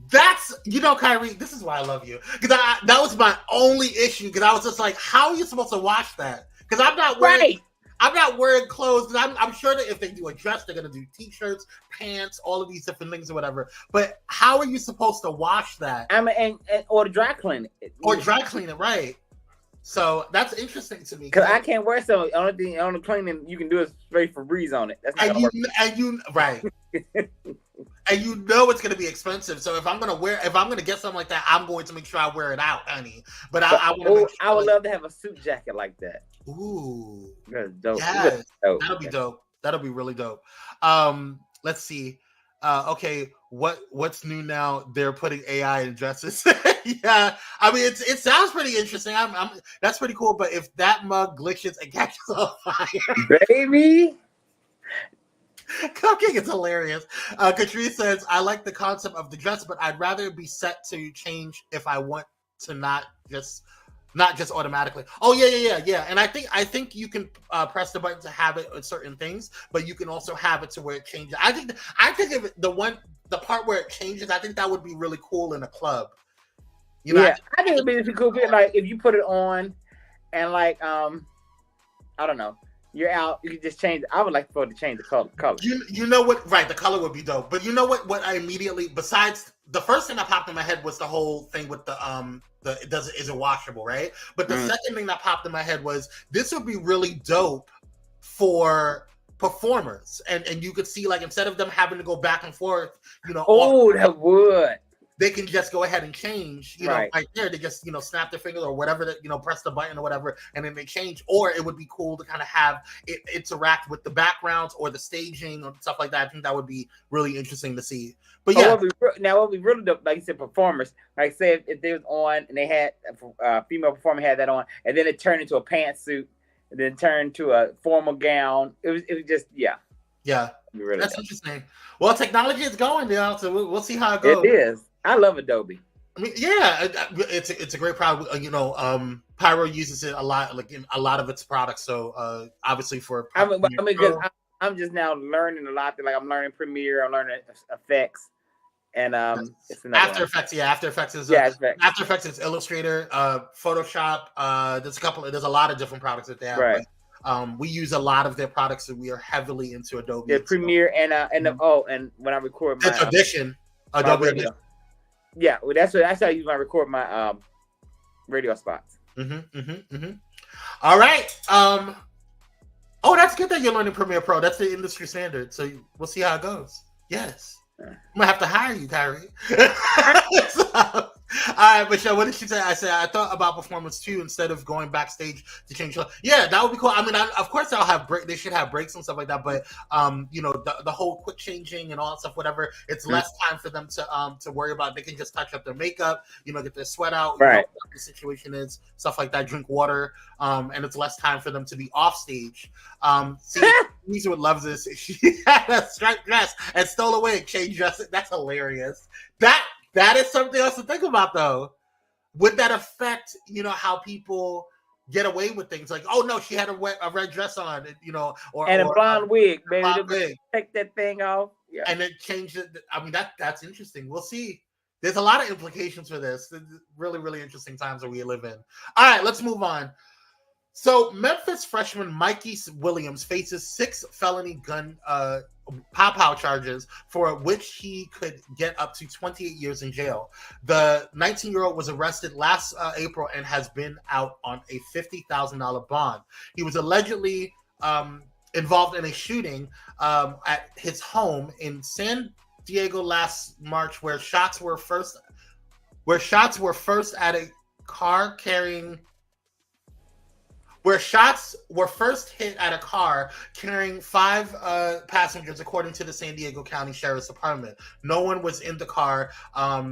Kire. This is why I love you, because that was my only issue. Because I was just like, how are you supposed to wash that? Because I'm not wearing. I'm not wearing clothes. I'm sure that if they do a dress, they're gonna do t-shirts, pants, all of these different things or whatever. But how are you supposed to wash that? Or dry clean it. Or dry clean it, right? So that's interesting to me. Because I can't wear some. Only thing on the cleaning you can do is spray Febreze on it. That's not right. And you know it's going to be expensive. So if I'm gonna get something like that, I'm going to make sure I wear it out, honey. But I would love to have a suit jacket like that. Ooh, that's dope. Yes, that'll be dope. That'll be really dope. Let's see. Okay, what's new now? They're putting AI in dresses. Yeah, I mean, it sounds pretty interesting. That's pretty cool. But if that mug glitches and catches on fire, baby. Cupcake is hilarious. Katrina says, I like the concept of the dress, but I'd rather be set to change if I want to not just automatically. Oh yeah. And I think you can press the button to have it with certain things, but you can also have it to where it changes. I think if the part where it changes, I think that would be really cool in a club. You know, yeah, I think it'd be really cool. Like if you put it on, and like I don't know, you're out, you can just change it. I would like for it to change the color. You know what? Right, the color would be dope. But you know what? What I immediately, besides the first thing that popped in my head was the whole thing with the is it washable, right? But the second thing that popped in my head was this would be really dope for performers, and you could see, like, instead of them having to go back and forth, you know. Oh, that would. They can just go ahead and change, you know, right there. They just, you know, snap their finger or whatever, that, you know, press the button or whatever, and then they change. Or it would be cool to kind of have it interact with the backgrounds or the staging or stuff like that. I think that would be really interesting to see. But yeah, what we really do, like you said, performers. Like say if they was on and they had a female performer had that on, and then it turned into a pantsuit, and then turned to a formal gown. It was just yeah. Really that's interesting. Well, technology is going down, so we'll see how it goes. It is. I love Adobe. I mean, yeah, it's a great product. You know, Pyro uses it a lot, like in a lot of its products. So obviously for I'm just now learning a lot. Like I'm learning Premiere, I'm learning effects, and it's After Effects. Yeah, After Effects is After Effects is Illustrator, Photoshop. There's a lot of different products that they have. Right. But, we use a lot of their products, and we are heavily into Adobe. Yeah, Premiere and when I record my Audition, Adobe Audition. Yeah, well, that's how I use when I record my radio spots. All right. Oh, that's good that you're learning Premiere Pro. That's the industry standard. So we'll see how it goes. Yes. I'm gonna have to hire you, Kyrie. All right, Michelle, what did she say? I said I thought about performance too, instead of going backstage to change. Yeah, that would be cool. I mean, of course they'll have they should have breaks and stuff like that. But you know, the whole quick changing and all that stuff, whatever. It's less time for them to worry about. They can just touch up their makeup, you know, get their sweat out, right? You know, what the situation is, stuff like that. Drink water, and it's less time for them to be off stage. See, Lisa would love this. She had a striped dress and stole away and changed dress. That's hilarious. That is something else to think about, though. Would that affect, you know, how people get away with things? Like, oh no, she had a red dress on, you know, or a blonde wig, baby. Blonde wig. Take that thing off, yeah. And it changed it. I mean, that's interesting. We'll see. There's a lot of implications for this. Really, really interesting times that we live in. All right, let's move on. So, Memphis freshman Mikey Williams faces 6 felony gun pow charges, for which he could get up to 28 years in jail. The 19-year-old was arrested last April and has been out on a $50,000 bond. He was allegedly involved in a shooting at his home in San Diego last March, where shots were first at a car carrying. Where shots were first hit at a car carrying 5 passengers, according to the San Diego County Sheriff's Department. No one was in the car, but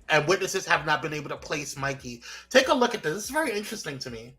and witnesses have not been able to place Mikey. Take a look at this. This is very interesting to me.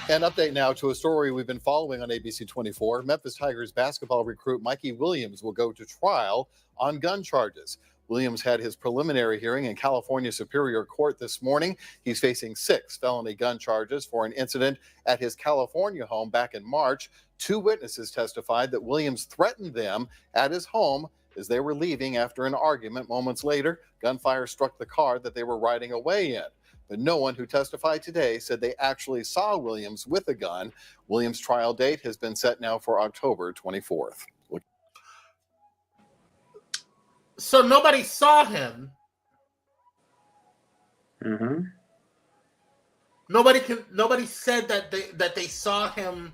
An update now to a story we've been following on ABC 24. Memphis Tigers basketball recruit Mikey Williams will go to trial on gun charges. Williams had his preliminary hearing in California Superior Court this morning. He's facing 6 felony gun charges for an incident at his California home back in March. 2 witnesses testified that Williams threatened them at his home as they were leaving after an argument. Moments later, gunfire struck the car that they were riding away in. But no one who testified today said they actually saw Williams with a gun. Williams' trial date has been set now for October 24th. So nobody saw him. Mm-hmm. Nobody said that they saw him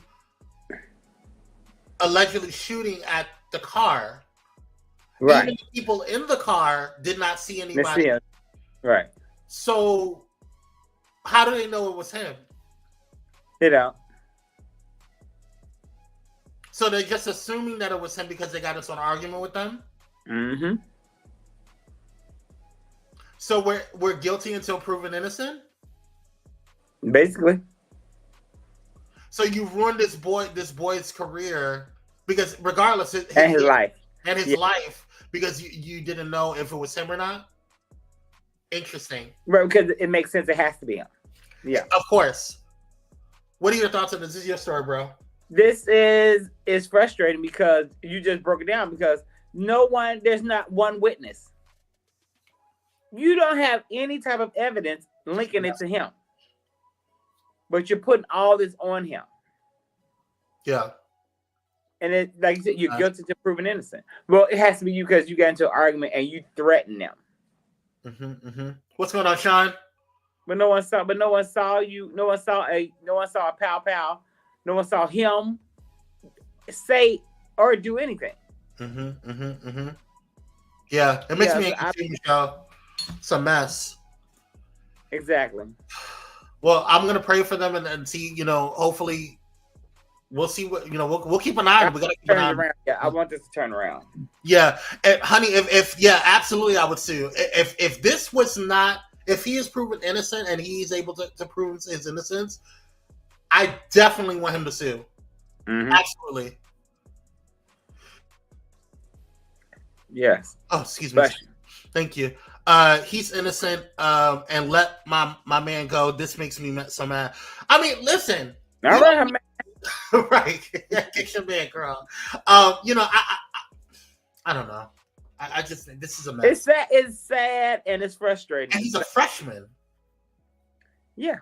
allegedly shooting at the car. Right. Even the people in the car did not see anybody. Right. So how do they know it was him? You know. So they're just assuming that it was him because they got into an argument with them? Mm-hmm. So we're guilty until proven innocent? Basically. So you ruined this boy's career because regardless his life. And his life because you didn't know if it was him or not? Interesting. Right, because it makes sense. It has to be him. Yeah. Of course. What are your thoughts on this? This is your story, bro. This is frustrating because you just broke it down because there's not one witness. You don't have any type of evidence linking it to him. But you're putting all this on him. Yeah. And it, like you said, you're guilty to proven innocent. Well, it has to be you because you got into an argument and you threatened them. What's going on, Sean? But no one saw you. No one saw a pow pow. No one saw him say or do anything. Yeah, it makes me confused, y'all. It's a mess. Exactly. Well, I'm gonna pray for them and see. Hopefully, we'll see what We'll keep an eye on it. We gotta keep an eye on it. Yeah, I want this to turn around. Yeah, and honey, if absolutely, I would sue. If this was not, if he is proven innocent and he's able to prove his innocence, I definitely want him to sue. Absolutely. Yes. Oh, excuse me. Thank you. He's innocent. And let my man go. This makes me so mad. I mean, listen. All right, man. Right. Get your man, girl. I don't know. I just think this is a mess. It's sad and it's frustrating. And he's a freshman. Yeah.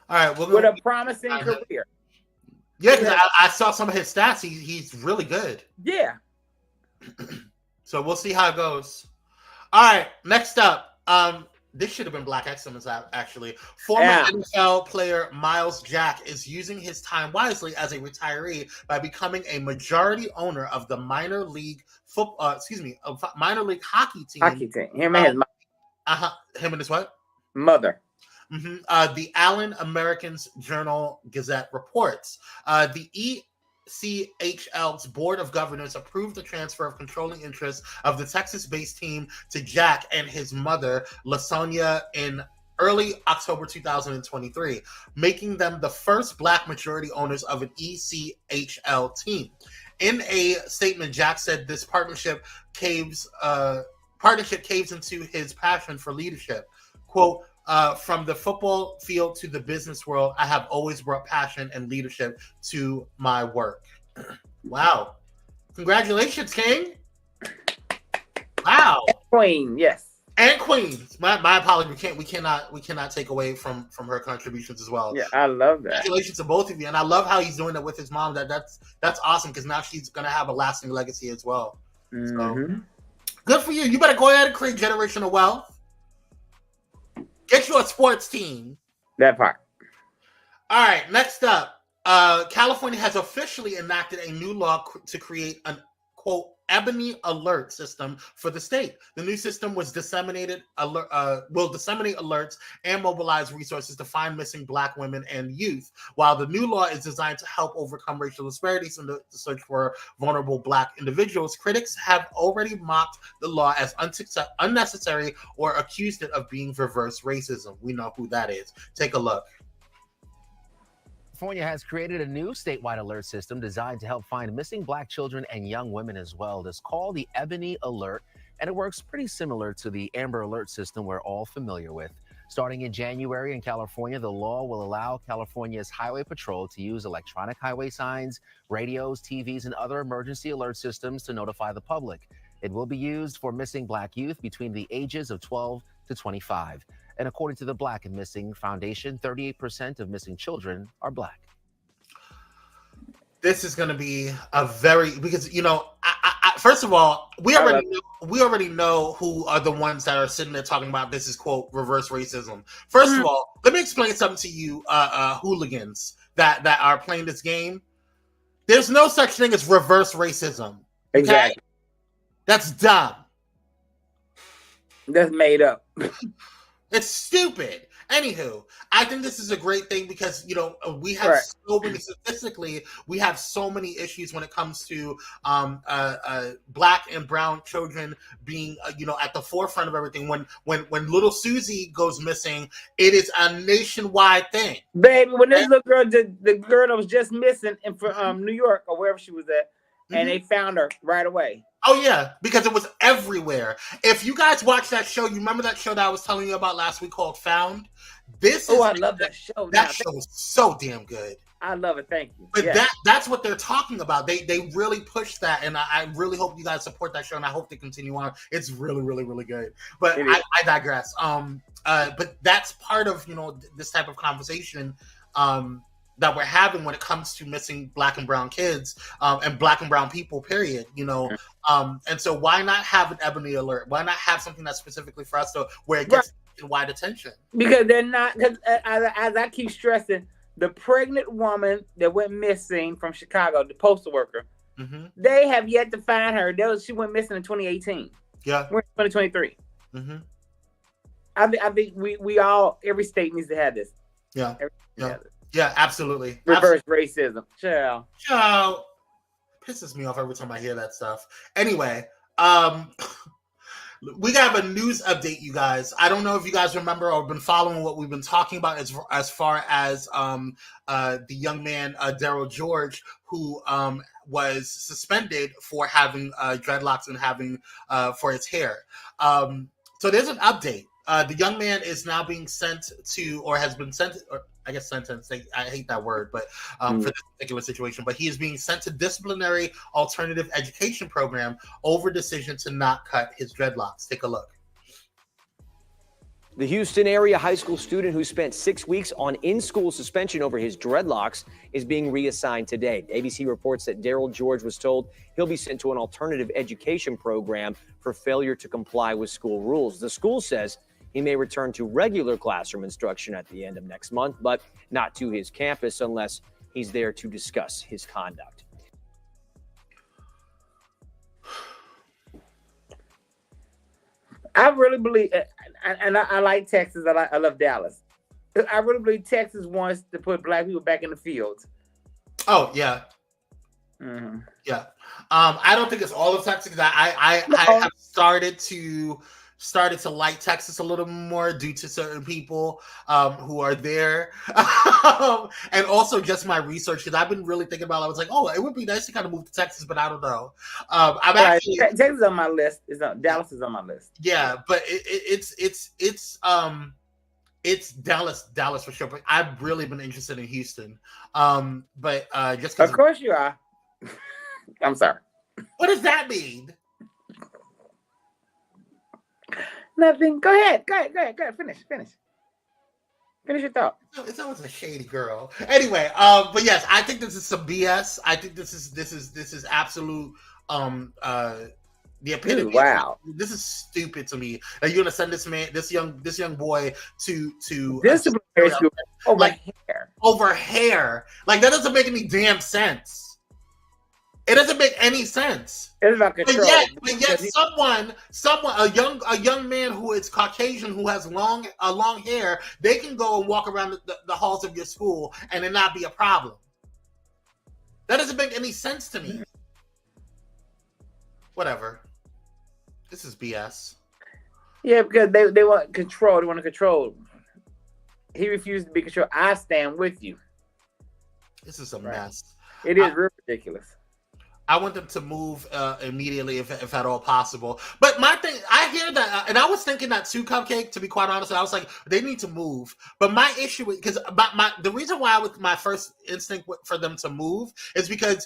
All right. With a promising career. Yeah, because I saw some of his stats. He's really good. Yeah. So we'll see how it goes. All right. Next up. This should have been Black Excellence, actually. Former NFL player Miles Jack is using his time wisely as a retiree by becoming a majority owner of the minor league minor league hockey team. Him and his mother. Him and his what? Mother. The Allen American's Journal Gazette reports the ECHL's Board of Governors approved the transfer of controlling interest of the Texas-based team to Jack and his mother, LaSonia, in early October 2023, making them the first Black majority owners of an ECHL team. In a statement, Jack said this partnership caves into his passion for leadership. Quote, from the football field to the business world, I have always brought passion and leadership to my work. Wow. Congratulations, King. Wow. Queen, yes. And Queen. My apologies. We cannot take away from her contributions as well. Yeah, I love that. Congratulations to both of you. And I love how he's doing it with his mom. That's awesome because now she's gonna have a lasting legacy as well. So good for you. You better go ahead and create generational wealth. Get you a sports team. That part. All right, next up. California has officially enacted a new law to create an, quote, ebony alert system for the state. The new system will disseminate alerts and mobilize resources to find missing Black women and youth. While the new law is designed to help overcome racial disparities in the search for vulnerable Black individuals, critics have already mocked the law as unnecessary or accused it of being reverse racism. We know who that is. Take a look. California has created a new statewide alert system designed to help find missing Black children and young women as well. It's called the Ebony Alert, and it works pretty similar to the Amber Alert system we're all familiar with. Starting in January in California, the law will allow California's Highway Patrol to use electronic highway signs, radios, TVs, and other emergency alert systems to notify the public. It will be used for missing Black youth between the ages of 12 to 25. And according to the Black and Missing Foundation, 38% of missing children are Black. This is going to be because first of all, we already know who are the ones that are sitting there talking about this is, quote, reverse racism. First of all, let me explain something to you, hooligans that are playing this game. There's no such thing as reverse racism. Okay? That's dumb. That's made up. It's stupid. Anywho, I think this is a great thing because we have so many, statistically, we have so many issues when it comes to Black and brown children being at the forefront of everything. When little Susie goes missing, it is a nationwide thing. Baby, when this little girl, the girl that was just missing from New York or wherever she was at, and they found her right away. Oh yeah, because it was everywhere. If you guys watch that show, you remember that show that I was telling you about last week called Found? I love that show. That show is so damn good. I love it. Thank you. But that's what they're talking about. They really push that, and I really hope you guys support that show, and I hope they continue on. It's really, really, really good. But I digress. But that's part of this type of conversation that we're having when it comes to missing Black and brown kids and Black and brown people, period. And so why not have an Ebony Alert? Why not have something that's specifically for us, where it gets wide attention? Because they're not, as I keep stressing, the pregnant woman that went missing from Chicago, the postal worker, they have yet to find her. She went missing in 2018. Yeah, we're in 2023. I think we all, every state needs to have this. Yeah, yeah, absolutely. Reverse racism. Ciao. Pisses me off every time I hear that stuff. Anyway, we got a news update, you guys. I don't know if you guys remember or been following what we've been talking about as far as the young man, Daryl George, who was suspended for having dreadlocks and having for his hair. So there's an update. The young man is now being sent to, or has been sent, or I guess sentenced. I hate that word, but for this particular situation, but he is being sent to disciplinary alternative education program over decision to not cut his dreadlocks. Take a look. The Houston area high school student who spent 6 weeks on in-school suspension over his dreadlocks is being reassigned today. ABC reports that Daryl George was told he'll be sent to an alternative education program for failure to comply with school rules. The school says he may return to regular classroom instruction at the end of next month, but not to his campus unless he's there to discuss his conduct. I really believe, and I like Texas. I love Dallas. I really believe Texas wants to put Black people back in the fields. Oh yeah, yeah. I don't think it's all of Texas. I have started to like Texas a little more due to certain people who are there. And also just my research, because I've been really thinking about it. I was like, oh, it would be nice to kind of move to Texas, but I don't know. Texas is on my list. Dallas is on my list. Yeah, but it's Dallas for sure. But I've really been interested in Houston. But just because, of course you are. I'm sorry. What does that mean? Nothing. Go ahead. Finish your thought. It's always a shady girl. Anyway, but yes, I think this is some BS. I think this is absolute the epitome. Wow. This is stupid to me. Are you gonna send this young boy to disciplinary school over hair? Like, that doesn't make any damn sense. It doesn't make any sense. It's about control. But yet a young man who is Caucasian, who has long hair, they can go and walk around the halls of your school and it not be a problem. That doesn't make any sense to me. Whatever. This is BS. Yeah, because they want control. They want to control. He refused to be controlled. I stand with you. This is a mess. It is real ridiculous. I want them to move immediately if at all possible. But my thing, I hear that, and I was thinking that too, Cupcake, to be quite honest. I was like, they need to move. But my issue, because the reason why my first instinct for them to move is because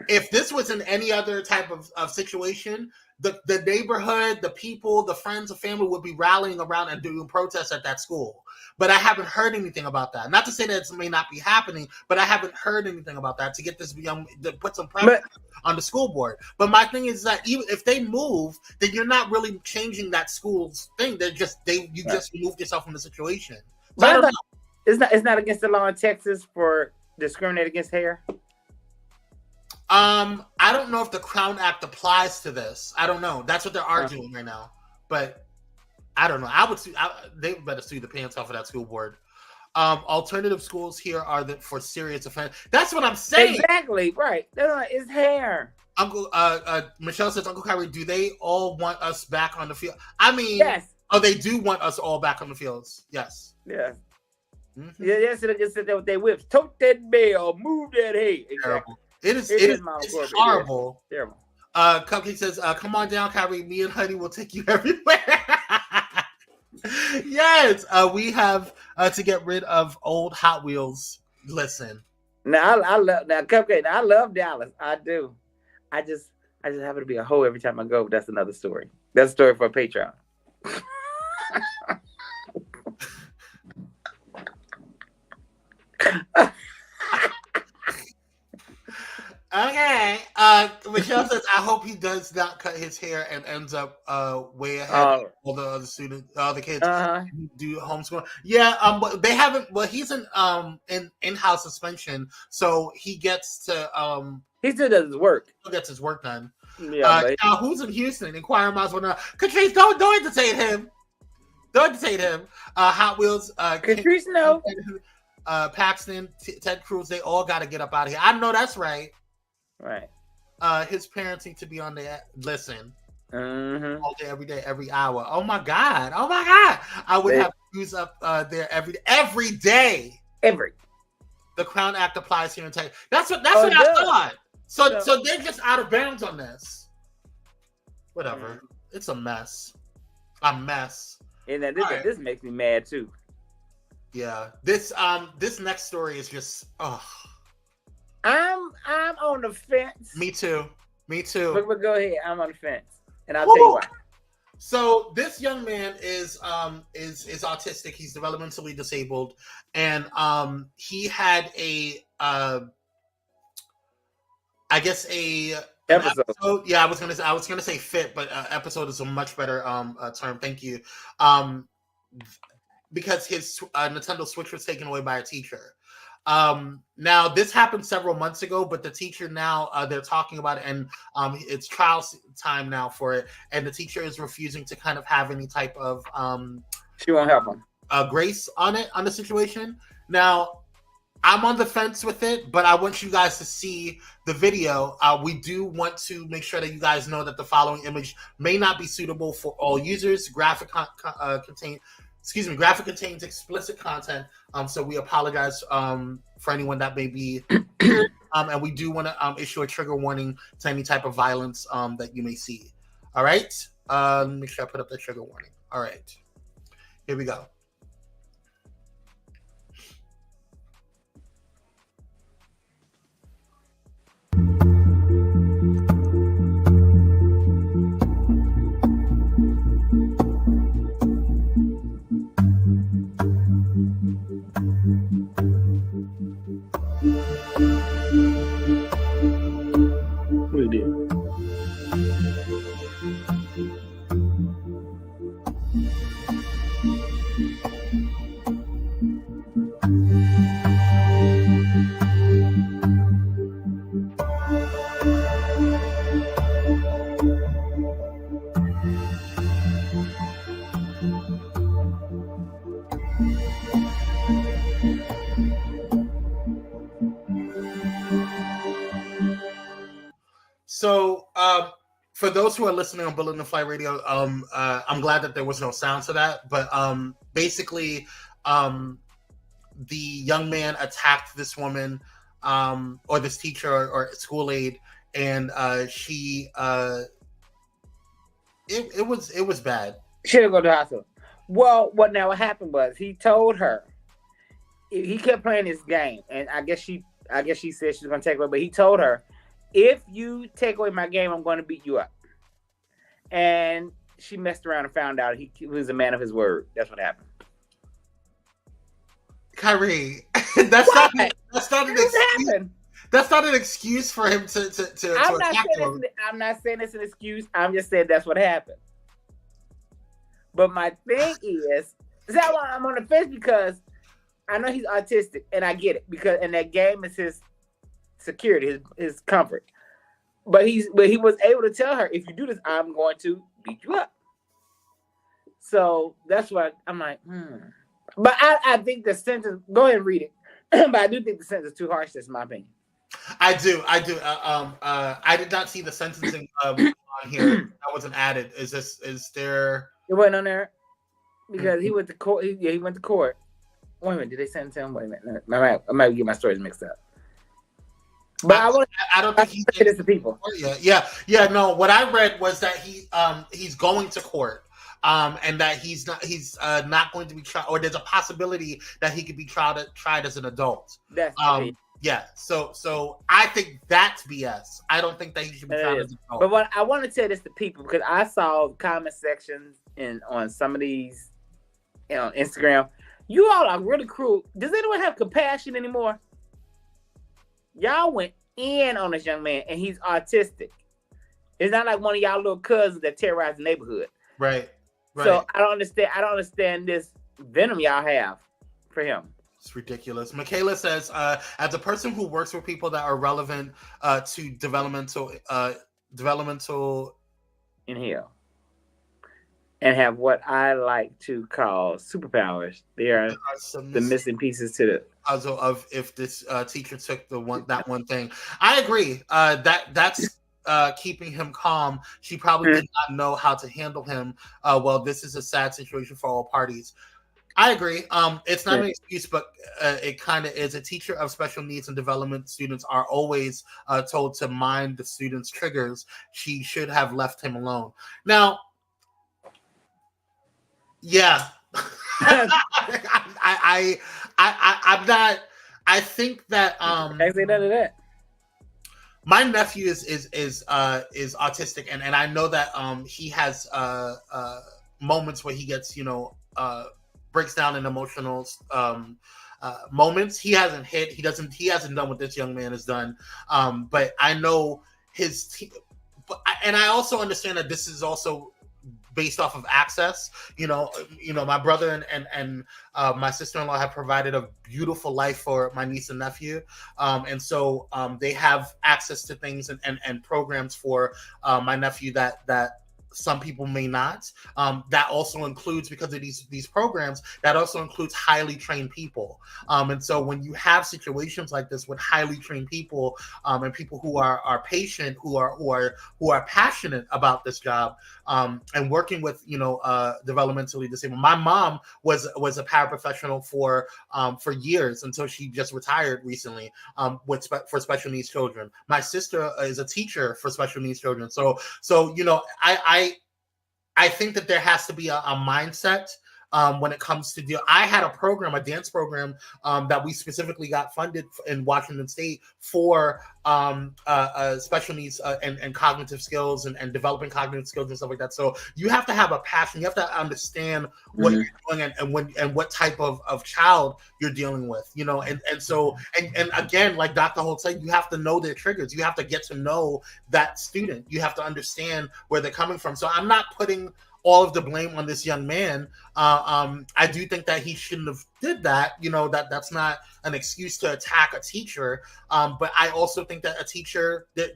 if this was in any other type of situation, the neighborhood, the people, the friends, the family would be rallying around and doing protests at that school. But I haven't heard anything about that. Not to say that it may not be happening, but I haven't heard anything about that to put some pressure on the school board. But my thing is that even if they move, then you're not really changing that school's thing. Just removed yourself from the situation. So it's not against the law in Texas for discriminate against hair. I don't know if the Crown Act applies to this. I don't know. That's what they're arguing right now. But I don't know. I would sue. They better sue the pants off of that school board. Alternative schools here are for serious offense. That's what I'm saying. Exactly right. It's hair. Uncle Michelle says, Uncle Kyrie, do they all want us back on the field? I mean, yes. Oh, they do want us all back on the fields. Yes. Yeah. Mm-hmm. Yeah. Yes. They just sit there with their whips. Tote that bell. Move that hay. Exactly. It's horrible. Yeah. Terrible. Cupcake says, come on down, Kyrie. Me and Honey will take you everywhere. Yes. We have to get rid of old Hot Wheels. Listen. Now I love Cupcake. I love Dallas. I do. I just happen to be a hoe every time I go. But that's another story. That's a story for Patreon. Okay. Michelle says, I hope he does not cut his hair and ends up way ahead of all the other students, all the kids do homeschooling. Yeah, but they haven't. Well, he's in in-house suspension, so he gets to he still does his work. He gets his work done. Yeah. Who's in Houston? Inquire miles well now. Catrice, don't entertain him. Don't entertain him. Hot Wheels. Catrice, no. Paxton, Ted Cruz, they all got to get up out of here. I know that's right. Right. His parents need to be on there. Listen. Mm-hmm. All day, every day, every hour. Oh my God. I would have Cruz up there every day. The Crown Act applies here in Texas. That's what I thought. So they're just out of bounds on this. Whatever. Mm-hmm. It's a mess. And then this makes me mad too. Yeah. This next story is just I'm on the fence. Me too. But go ahead. I'm on the fence. And I'll tell you why. So this young man is autistic. He's developmentally disabled, and he had an episode. Yeah, I was gonna say fit, but episode is a much better term. Thank you. Because his Nintendo Switch was taken away by a teacher. Now this happened several months ago, but the teacher now they're talking about it, and it's trial time now for it, and the teacher is refusing to kind of have any type of she won't help him grace on the situation. Now I'm on the fence with it, but I want you guys to see the video. We do want to make sure that you guys know that the following image may not be suitable for all users. Graphic contains explicit content, so we apologize for anyone that may be and we do want to issue a trigger warning to any type of violence that you may see. All right, make sure I put up the trigger warning. All right, here we go. So, for those who are listening on Bullet and Flight Radio, I'm glad that there was no sound to that. But basically, the young man attacked this woman or this teacher or school aide, and she it was bad. She didn't go to the hospital. Well, what happened was he told her he kept playing this game, and I guess she said she's gonna take away, but he told her, if you take away my game, I'm going to beat you up. And she messed around and found out he was a man of his word. That's what happened. Kyrie, that's not an excuse. That's not an excuse for him to attack him. I'm not saying it's an excuse. I'm just saying that's what happened. But my thing is that why I'm on the fence, because I know he's autistic, and I get it, and that game is his security, his comfort. But he was able to tell her, if you do this, I'm going to beat you up. So that's why I'm like, But I think the sentence. Go ahead and read it. But I do think the sentence is too harsh. That's my opinion. I do. I did not see the sentencing on here. That wasn't added. Is there? It wasn't on there because he went to court. He went to court. Wait a minute. Did they sentence him? Wait a minute. I might get my stories mixed up. But I don't think he did it to people. Yeah. No, what I read was that he's going to court. And that he's not going to be tried, or there's a possibility that he could be tried as an adult. That's yeah. So I think that's BS. I don't think that he should be tried as an adult. But what I want to tell this to people, because I saw comment sections on some of these, Instagram. You all are really cruel. Does anyone have compassion anymore? Y'all went in on this young man, and he's autistic. It's not like one of y'all little cousins that terrorize the neighborhood. Right. So I don't understand this venom y'all have for him. It's ridiculous. Michaela says, as a person who works with people that are relevant to developmental in here and have what I like to call superpowers. They are the missing pieces to the puzzle of if this teacher took that one thing. I agree. That's keeping him calm. She probably did not know how to handle him. Well, this is a sad situation for all parties. I agree. It's not an excuse, but it kind of is. A teacher of special needs and development students are always told to mind the students' triggers. She should have left him alone. Now, yeah, I'm not. I think that I say none of that. My nephew is autistic, and I know that he has moments where he gets breaks down in emotional moments. He hasn't done what this young man has done, but I know and I also understand that this is also based off of access. My brother and my sister-in-law have provided a beautiful life for my niece and nephew. And so they have access to things and programs for my nephew that some people may not. That also includes, because of these programs, that also includes highly trained people. And so when you have situations like this with highly trained people and people who are patient, who are passionate about this job, and working with developmentally disabled. My mom was a paraprofessional for years until she just retired recently for special needs children. My sister is a teacher for special needs children. So I think that there has to be a mindset when it comes to I had a dance program that we specifically got funded in Washington State for special needs and cognitive skills and developing cognitive skills and stuff like that. So you have to have a passion. You have to understand what you're doing and what type of child you're dealing with, and again, like Dr. Holt said, you have to know their triggers. You have to get to know that student. You have to understand where they're coming from. So I'm not putting all of the blame on this young man. I do think that he shouldn't have did that. That's not an excuse to attack a teacher. But I also think that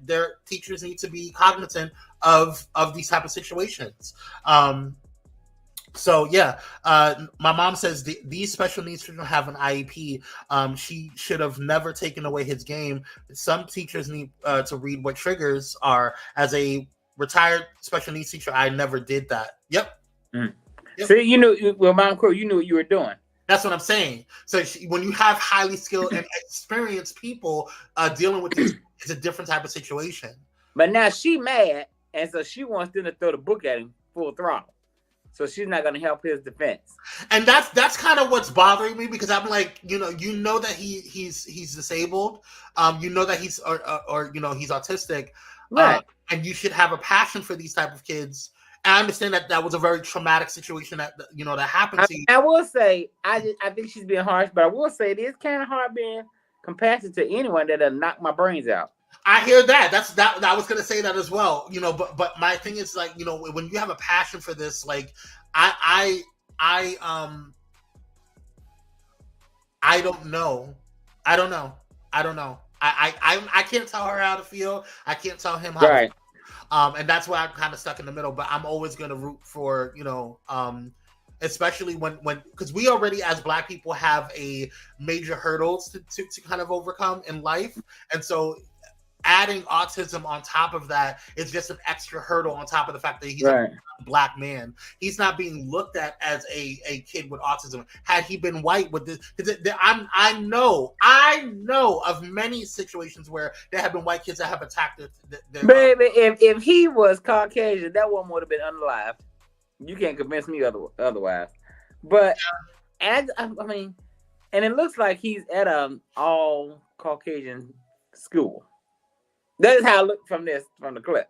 their teachers need to be cognizant of these type of situations. So yeah, my mom says these special needs children have an IEP. She should have never taken away his game. Some teachers need to read what triggers are. As a retired special needs teacher, I never did that. Yep. So you knew, Mom Crow, you knew what you were doing. That's what I'm saying. So when you have highly skilled and experienced people dealing with this, it's a different type of situation. But now she mad, and so she wants them to throw the book at him full throttle. So she's not going to help his defense. And that's kind of what's bothering me, because I'm like, that he's disabled, that he's or he's autistic, right? And you should have a passion for these type of kids. And I understand that was a very traumatic situation that happened to you. I will say, I think she's being harsh, but I will say it is kind of hard being compassionate to anyone that'll knock my brains out. I hear that. I was gonna say that as well. But my thing is, like, when you have a passion for this, like I don't know. I can't tell her how to feel. I can't tell him how to feel. And that's why I'm kind of stuck in the middle. But I'm always going to root for, especially when because we already as Black people have a major hurdles to kind of overcome in life, and so adding autism on top of that is just an extra hurdle on top of the fact that he's a Black man. He's not being looked at as a kid with autism. Had he been white with this, because I know of many situations where there have been white kids that have attacked their baby. If he was Caucasian, that woman would have been unalive. You can't convince me otherwise. But I mean, and it looks like he's at an all Caucasian school. That is how it looked from the clip.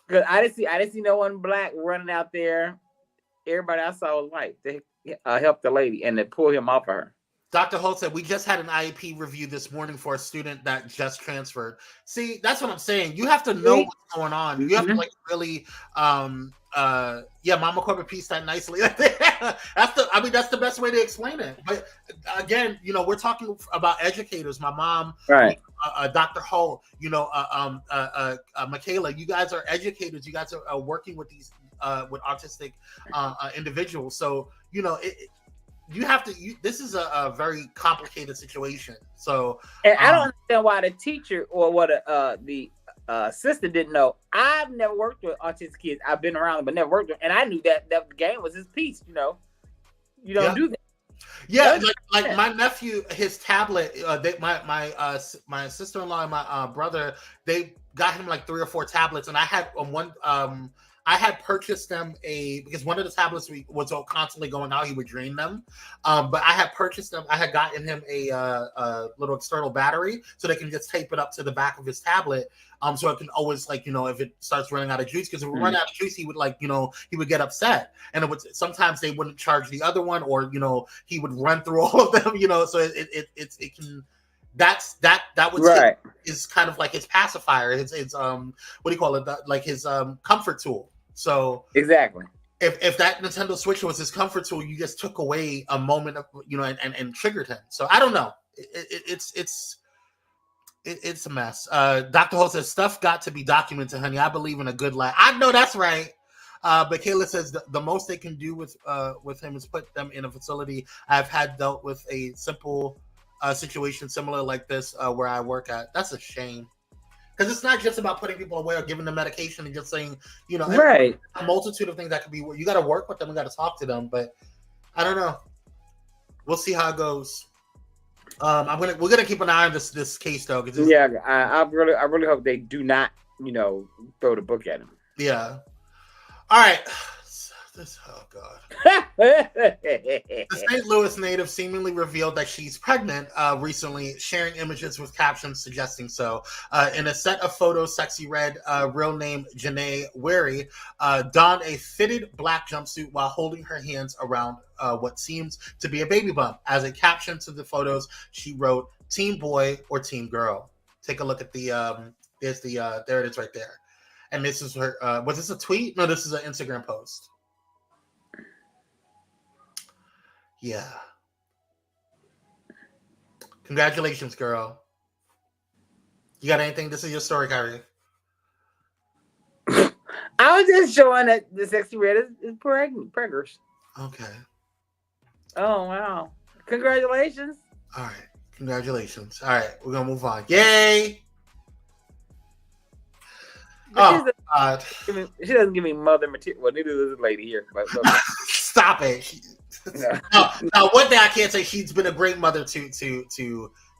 Because I didn't see no one Black running out there. Everybody I saw was white. They helped the lady and they pulled him off of her. Dr. Holt said, we just had an IEP review this morning for a student that just transferred. See, that's what I'm saying. You have to know what's going on. You have to like really, Mama Corbett pieced that nicely. That's the best way to explain it. But again, we're talking about educators. My mom, right? Dr. Holt, Michaela. You guys are educators. You guys are working with these with autistic individuals. So you have to. This is a very complicated situation. So, and I don't understand why the teacher or what the assistant didn't know. I've never worked with autistic kids. I've been around them, but never worked with them. And I knew that the game was his piece. You don't do that. Yeah, like my nephew, his tablet. My sister-in-law and my brother, they got him like 3 or 4 tablets, and I had one. I had purchased them because one of the tablets was constantly going out. He would drain them. But I had purchased them. I had gotten him a little external battery so they can just tape it up to the back of his tablet. So it can always if it starts running out of juice, because if it run out of juice, he would he would get upset. And it would sometimes they wouldn't charge the other one, or he would run through all of them, so it can. That was right. Is kind of like his pacifier, his what do you call it? Like his comfort tool. So exactly, if that Nintendo Switch was his comfort tool, you just took away a moment of and triggered him. So I don't know. It's a mess. Dr. Holt says stuff got to be documented, honey. I believe in a good laugh. I know that's right. But Kayla says the most they can do with him is put them in a facility. I've had dealt with a simple situation similar like this where I work at. That's a shame. Because it's not just about putting people away or giving them medication and just saying, right. A multitude of things that could be. You got to work with them. You got to talk to them. But I don't know. We'll see how it goes. We're gonna keep an eye on this case though. I really hope they do not, throw the book at him. Yeah. All right. Oh God. The St. Louis native seemingly revealed that she's pregnant recently, sharing images with captions suggesting so. In a set of photos, Sexy Red, real name Janae Wary, donned a fitted black jumpsuit while holding her hands around what seems to be a baby bump. As a caption to the photos, she wrote "Team Boy" or "Team Girl." Take a look at the there it is right there. And this is her. Was this a tweet? No, this is an Instagram post. Yeah. Congratulations, girl. You got anything? This is your story, Kire. I was just showing that the Sexy Red is preggers. Okay. Oh, wow. Congratulations. All right. Congratulations. All right. We're going to move on. Yay. God. She doesn't give me mother material. Well, neither does this lady here. But stop it. No, one thing I can't say, she's been a great mother to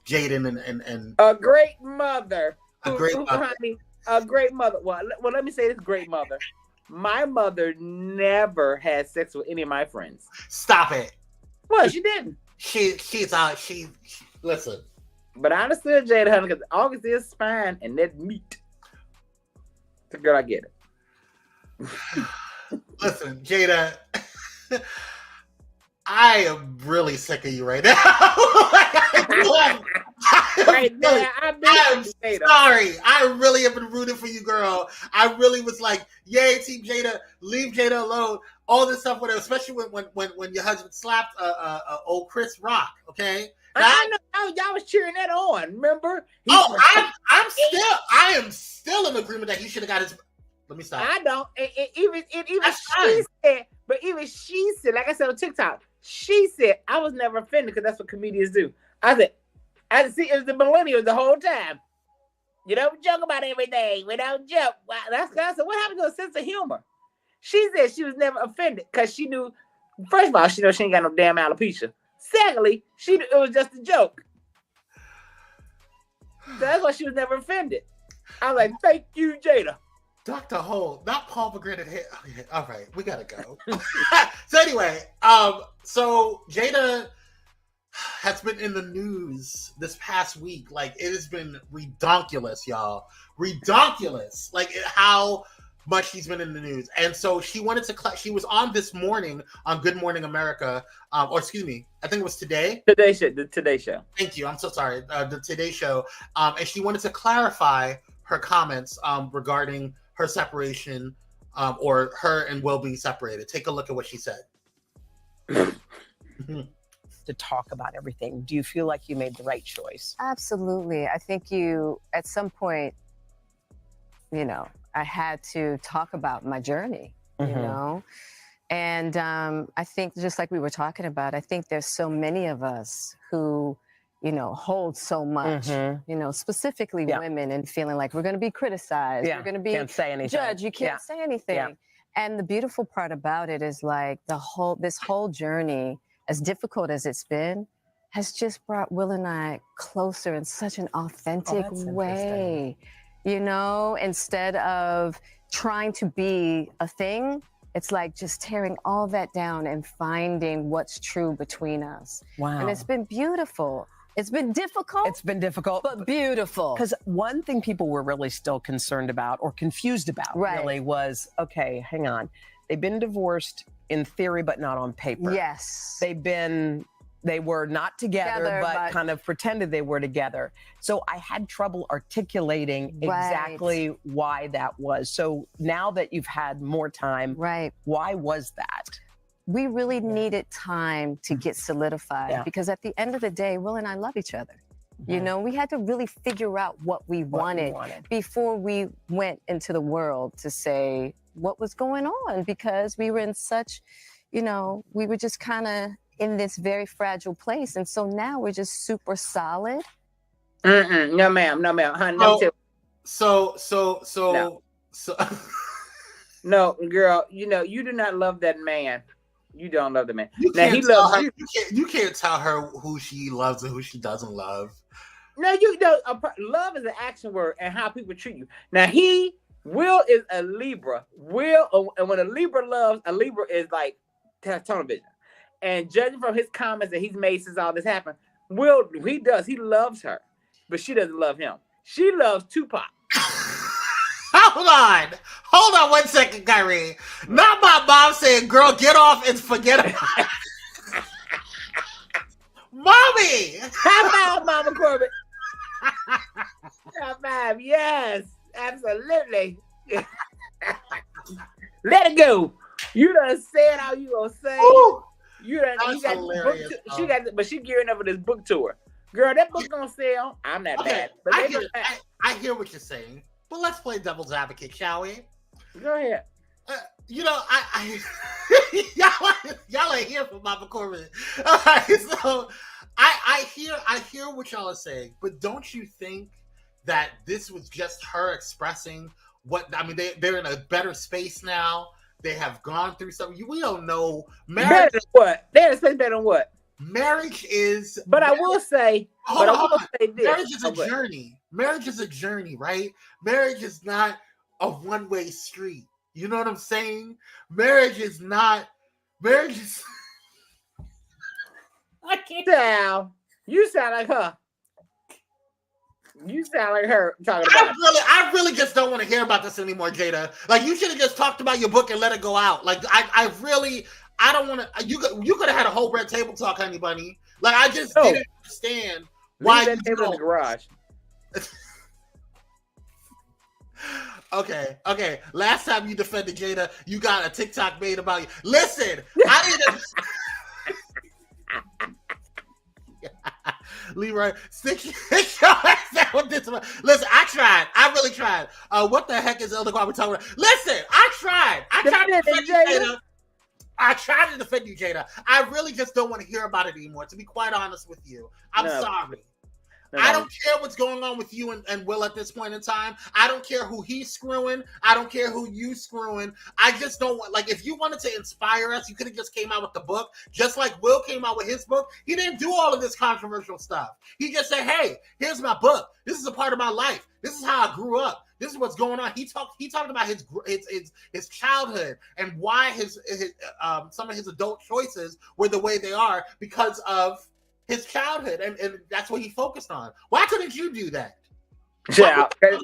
Jaden and a great mother. A great mother. Honey, a great mother. Well, let me say this: great mother. My mother never had sex with any of my friends. Stop it. Well, she didn't. She's out. She listen. But I understood Jada, honey, because August is spine and that meat. So, girl, I get it. Listen, Jada. I am really sick of you right now. I'm sorry. I really have been rooting for you, girl. I really was like, yay, Team Jada, leave Jada alone. All this stuff with her, especially when your husband slapped old Chris Rock, okay? I know y'all was cheering that on, remember? I am still in agreement that he should have got his. Let me stop. I don't. Even she said, like I said on TikTok, she said I was never offended because that's what comedians do. I said see, it was the millennials the whole time. You don't joke about everything. We don't joke. Wow, that's I said, what happened to a sense of humor? She said she was never offended because she knew. First of all, she knows she ain't got no damn alopecia. Secondly, she knew it was just a joke. So that's why she was never offended. I was like, thank you, Jada. Dr. Holt, not pomegranate hair. Okay, all right, we gotta go. So anyway, so Jada has been in the news this past week. Like, it has been redonkulous, y'all. Redonkulous. Like, how much she's been in the news. And so she wanted to, she was on this morning on Good Morning America, or excuse me, I think it was today. The Today Show. Thank you. I'm so sorry. The Today Show. And she wanted to clarify her comments regarding her separation, or her and Will being separated. Take a look at what she said. To talk about everything. Do you feel like you made the right choice? Absolutely. I think you, at some point, you know, I had to talk about my journey, you know? And I think, just like we were talking about, I think there's so many of us who, you know, hold so much, you know, specifically women, and feeling like we're going to be criticized, we're going to be can't say anything. judged, you can't say anything. And the beautiful part about it is, like, this whole journey, as difficult as it's been, has just brought Will and I closer in such an authentic way. You know, instead of trying to be a thing, it's like just tearing all that down and finding what's true between us. Wow. And it's been beautiful. It's been difficult. It's been difficult. But beautiful. Because one thing people were really still concerned about, or confused about, really, was, okay, hang on. They've been divorced in theory, but not on paper. Yes. They were not together, but kind of pretended they were together. So I had trouble articulating exactly why that was. So now that you've had more time, why was that? We really needed time to get solidified, because at the end of the day, Will and I love each other. You know, we had to really figure out what we wanted before we went into the world to say what was going on, because we were in such, you know, we were just kind of in this very fragile place. And so now we're just super solid. No, ma'am. No, ma'am. Honey, no, girl, you know, you do not love that man. You don't love the man. Now, he loves you. You can't tell her who she loves and who she doesn't love. No, love is an action word and how people treat you. Now, Will is a Libra. And when a Libra loves, a Libra is like tunnel vision. And judging from his comments that he's made since all this happened, Will, he loves her, but she doesn't love him. She loves Tupac. Hold on 1 second, Kire. Not my mom saying, girl, get off and forget about it. Mommy! High five, Mama Corbett. High five, yes, absolutely. Let it go. You done said how you gonna say. Ooh. You got but she gearing up for this book tour. Girl, that book gonna sell. I'm not bad. But I hear what you're saying, but let's play devil's advocate, shall we? Go ahead. You know, y'all ain't here for Mama Corbin. All right, so I hear what y'all are saying, but don't you think that this was just her expressing what? I mean, they're in a better space now. They have gone through something. We don't know. Marriage, better than what? They're in a space better than what? Marriage is. But I will say. Hold on. This. Marriage is a journey. Marriage is a journey, right? Marriage is not a one-way street. You know what I'm saying? Marriage is. I can't tell. You sound like her. You sound like her talking about I really just don't want to hear about this anymore, Jada. Like, you should have just talked about your book and let it go out. Like, I don't want to. You could have had a whole red table talk, honey bunny. Like, I just didn't understand why you table in the garage. Okay. Last time you defended Jada, you got a TikTok made about you. Listen, I didn't. Leroy, stick your ass down. Listen, I tried. I really tried. What the heck is Elder Kwame talking about? Listen, I tried. I tried to defend you, Jada. I tried to defend you, Jada. I really just don't want to hear about it anymore, to be quite honest with you. I'm sorry. I don't care what's going on with you and Will at this point in time. I don't care who he's screwing. I don't care who you screwing. I just don't want, like, if you wanted to inspire us, you could have just came out with the book, just like Will came out with his book. He didn't do all of this controversial stuff. He just said, hey, here's my book. This is a part of my life. This is how I grew up. This is what's going on. He talked about his childhood and why his some of his adult choices were the way they are because of his childhood, and that's what he focused on. Why couldn't you do that? Yeah, I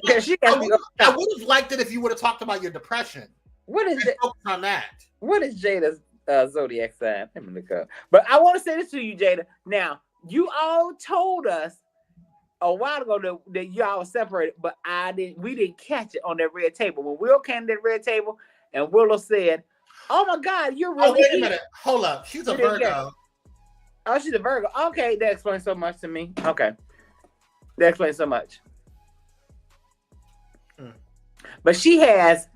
would have liked it if you would have talked about your depression. What is it? Focus on that. What is Jada's zodiac sign? Let me look up. But I want to say this to you, Jada. Now, you all told us a while ago that y'all were separated, but we didn't catch it on that red table. When Will came to that red table, and Willow said, "Oh my God, you're really." Oh, wait a minute. Hold up. She's a Virgo. Oh, she's a Virgo. Okay, that explains so much to me. Okay. That explains so much. But she has...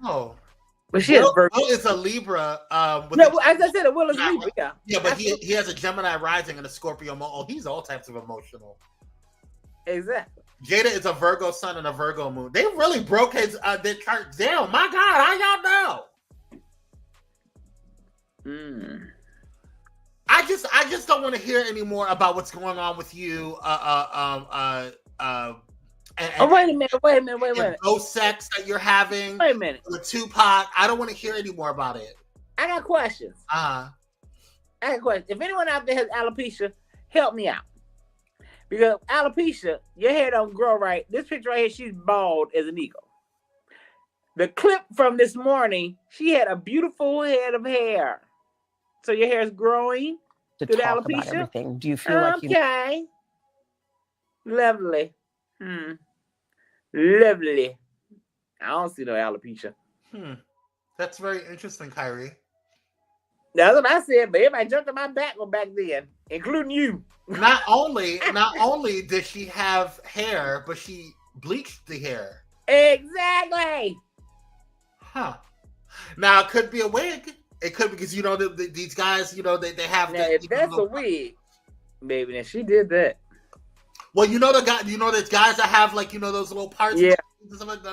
But she has Virgo. Will is a Libra. As I said, Will is Libra, yeah. Yeah, but he has a Gemini rising and a Scorpio. He's all types of emotional. Exactly. Jada is a Virgo sun and a Virgo moon. They really broke his their chart down. My God, how y'all know? I just don't want to hear any more about what's going on with you. Wait a minute. Ghost sex that you're having. Wait a minute. With Tupac. I don't want to hear any more about it. I got questions. I got questions. If anyone out there has alopecia, help me out. Because alopecia, your hair don't grow right. This picture right here, she's bald as an eagle. The clip from this morning, she had a beautiful head of hair. So your hair is growing to through talk the alopecia? about everything. Do you feel like you... Okay. Lovely. Lovely. I don't see no alopecia. That's very interesting, Kire. That's what I said, but everybody jumped on my back back then, including you. Not only did she have hair, but she bleached the hair. Exactly. Huh. Now it could be a wig. It could, because these guys, they have. Now, if that's a wig, maybe then she did that. Well, there's guys that have those little parts. Yeah.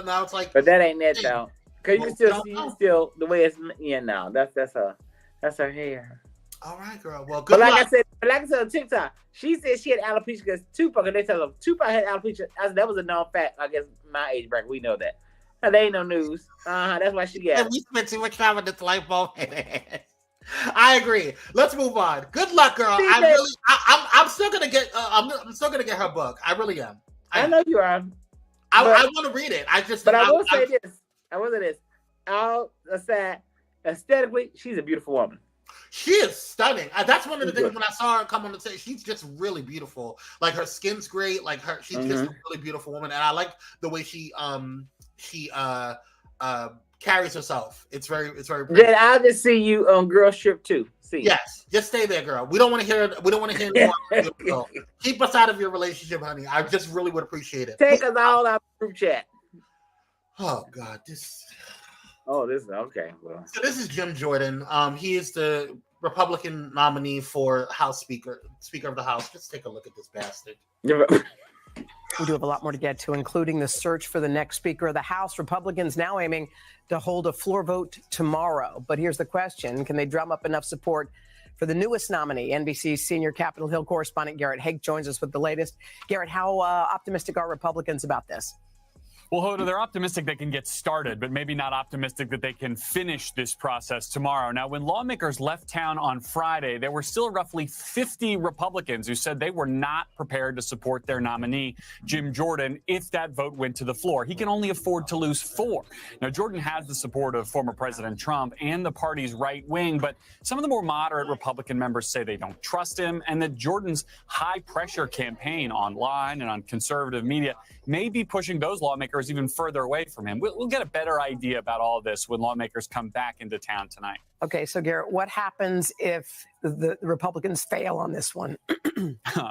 Now it's like, but that ain't that though. Cause you still the way it's that's her hair. All right, girl. Well, good luck. Like I said on TikTok, she said she had alopecia because Tupac, and they tell her Tupac had alopecia. That was a known fact. I guess my age bracket, we know that. That ain't no news. That's why she got. And we spent too much time with this light bulb. I agree. Let's move on. Good luck, girl. I'm still gonna get. I'm still gonna get her book. I really am. I know you are. I want to read it. I will say this. I will say this. All aside, aesthetically, she's a beautiful woman. She is stunning. That's one of the things when I saw her come on the stage. She's just really beautiful. Like, her skin's great. Like, she's just a really beautiful woman, and I like the way she carries herself. It's very pretty. Then I'll just see you on Girl Trip 2. See. Yes, just stay there, girl. We don't want to hear anymore. Keep us out of your relationship, honey. I just really would appreciate it. Take us all out of group chat. Oh God, this. Oh, this is okay. Well, so this is Jim Jordan. He is the Republican nominee for House Speaker of the House. Just take a look at this bastard. We do have a lot more to get to, including the search for the next Speaker of the House. Republicans now aiming to hold a floor vote tomorrow. But here's the question. Can they drum up enough support for the newest nominee? NBC's senior Capitol Hill correspondent Garrett Haake joins us with the latest. Garrett, how optimistic are Republicans about this? Well, Hoda, they're optimistic they can get started, but maybe not optimistic that they can finish this process tomorrow. Now, when lawmakers left town on Friday, there were still roughly 50 Republicans who said they were not prepared to support their nominee, Jim Jordan, if that vote went to the floor. He can only afford to lose 4. Now, Jordan has the support of former President Trump and the party's right wing, but some of the more moderate Republican members say they don't trust him and that Jordan's high-pressure campaign online and on conservative media may be pushing those lawmakers even further away from him. We'll get a better idea about all of this when lawmakers come back into town tonight. Okay, so Garrett, what happens if the Republicans fail on this one?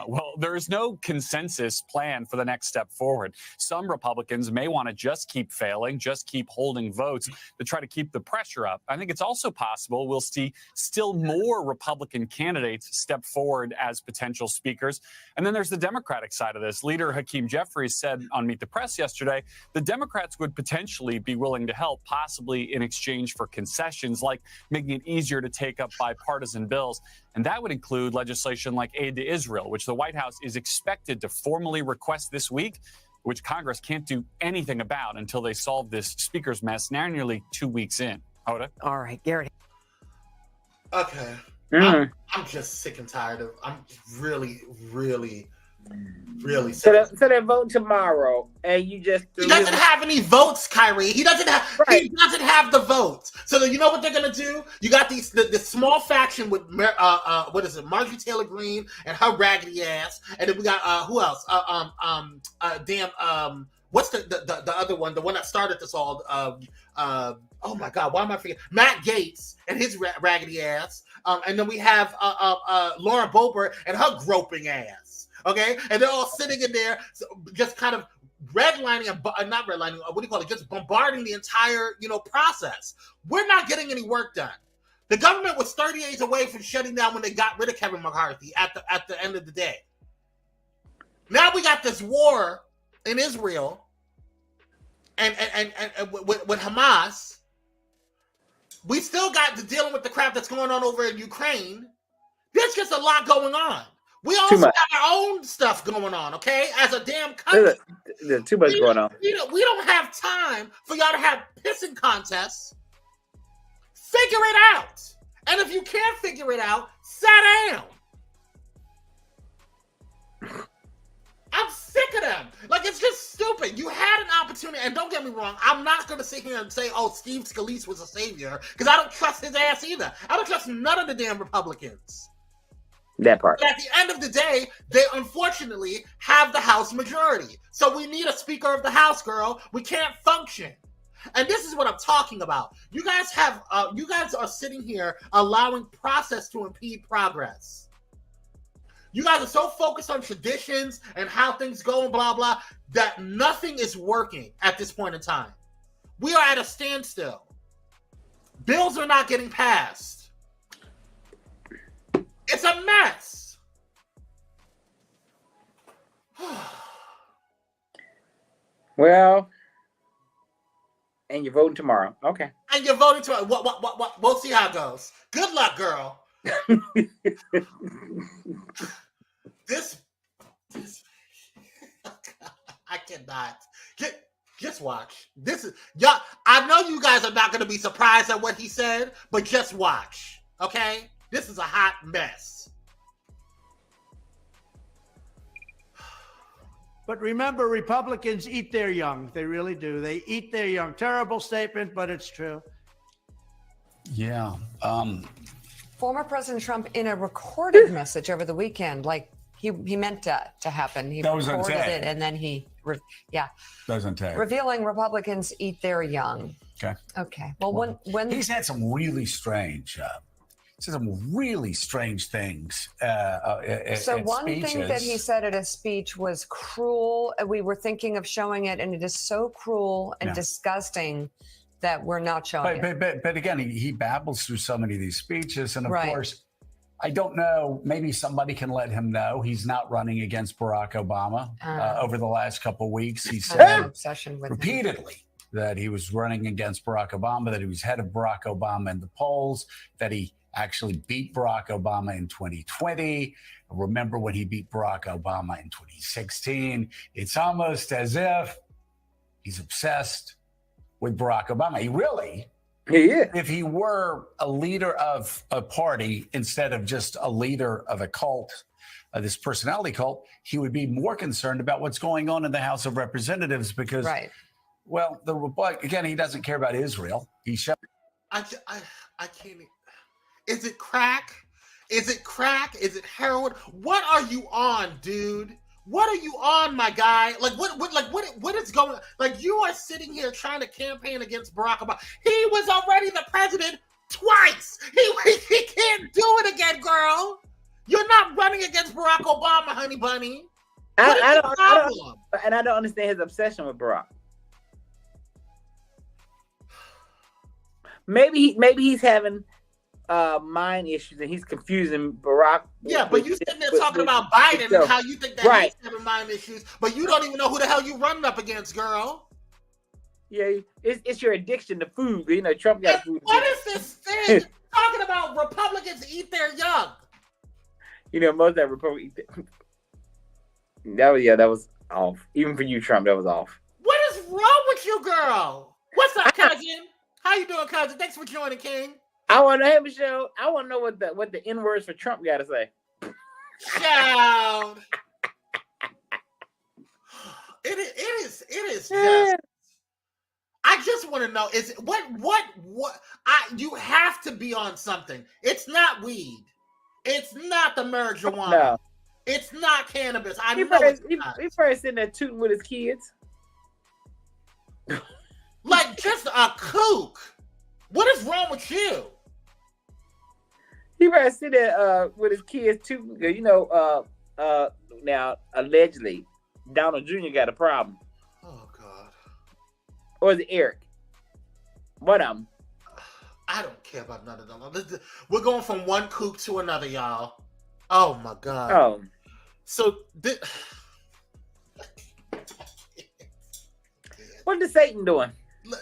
Well, there is no consensus plan for the next step forward. Some Republicans may want to just keep failing, just keep holding votes to try to keep the pressure up. I think it's also possible we'll see still more Republican candidates step forward as potential speakers. And then there's the Democratic side of this. Leader Hakeem Jeffries said on Meet the Press yesterday, the Democrats would potentially be willing to help, possibly in exchange for concessions like making it easier to take up bipartisan bills. And that would include legislation like aid to Israel, which the White House is expected to formally request this week, which Congress can't do anything about until they solve this speaker's mess now nearly 2 weeks in. Hoda? All right, Garrett. Okay. I'm just sick and tired of. I'm really sick. So they're voting tomorrow, and you just he doesn't have any votes, Kire. He doesn't have the votes. So you know what they're gonna do? You got the small faction with what is it, Marjorie Taylor Greene and her raggedy ass, and then we got who else? What's the other one? The one that started this all? Oh my God, why am I forgetting? Matt Gaetz and his raggedy ass, and then we have Laura Boebert and her groping ass. Okay, and they're all sitting in there, just kind of redlining and not redlining. What do you call it? Just bombarding the entire, process. We're not getting any work done. The government was 30 days away from shutting down when they got rid of Kevin McCarthy at the end of the day. Now we got this war in Israel, and with Hamas. We still got to dealing with the crap that's going on over in Ukraine. There's just a lot going on. We also have our own stuff going on, okay? As a damn country. There's too much going on. We don't have time for y'all to have pissing contests. Figure it out. And if you can't figure it out, sit down. I'm sick of them. Like, it's just stupid. You had an opportunity, and don't get me wrong, I'm not going to sit here and say, Steve Scalise was a savior, because I don't trust his ass either. I don't trust none of the damn Republicans. That part. But at the end of the day, they unfortunately have the House majority. So we need a Speaker of the House, girl. We can't function. And this is what I'm talking about. You guys are sitting here allowing process to impede progress. You guys are so focused on traditions and how things go and blah, blah, that nothing is working at this point in time. We are at a standstill. Bills are not getting passed. It's a mess. Well, and you're voting tomorrow. Okay. And you're voting tomorrow. What? We'll see how it goes. Good luck, girl. This I cannot. Just watch. This is y'all. I know you guys are not going to be surprised at what he said, but just watch. Okay? This is a hot mess. But remember, Republicans eat their young. They really do. They eat their young. Terrible statement, but it's true. Yeah. Former President Trump, in a recorded message over the weekend, like he meant that to happen. He recorded it, and then Doesn't take. Revealing Republicans eat their young. Okay. Okay. Well, when he's had some really strange things. So one thing that he said at a speech was cruel. We were thinking of showing it, and it is so cruel and disgusting that we're not showing it. But again, he babbles through so many of these speeches, and of course, I don't know. Maybe somebody can let him know he's not running against Barack Obama. Over the last couple of weeks, he said repeatedly that he was running against Barack Obama, that he was ahead of Barack Obama in the polls, that he actually beat Barack Obama in 2020. Remember when he beat Barack Obama in 2016? It's almost as if he's obsessed with Barack Obama. He is. If he were a leader of a party instead of just a leader of a cult, this personality cult, he would be more concerned about what's going on in the House of Representatives because, well, again, he doesn't care about Israel. I can't. Is it crack? Is it crack? Is it heroin? What are you on, dude? What are you on, my guy? What is going on? Like, you are sitting here trying to campaign against Barack Obama. He was already the president twice. He can't do it again, girl. You're not running against Barack Obama, honey bunny. I don't understand his obsession with Barack. Maybe he's having mind issues and he's confusing Barack. Yeah, but you sitting there talking about Biden and how you think that he's having mind issues, but you don't even know who the hell you running up against, girl. Yeah, it's your addiction to food. You know, Trump got food. What is this thing talking about? Republicans eat their young. You know, most of that Republicans. That was off. Even for you, Trump, that was off. What is wrong with you, girl? What's up, cousin? How you doing, cousin? Thanks for joining, King. I want to have a show. I want to know what the N words for Trump got to say. Child. It is just. I just want to know is what you have to be on something. It's not weed. It's not the marijuana. No. It's not cannabis. He probably sitting there tooting with his kids. Like just a kook. What is wrong with you? He probably sitting there with his kids too. You know, now allegedly Donald Jr. got a problem. Oh God. Or is it Eric? What I don't care about none of them. We're going from one kook to another, y'all. Oh my God. Oh. So what is Satan doing?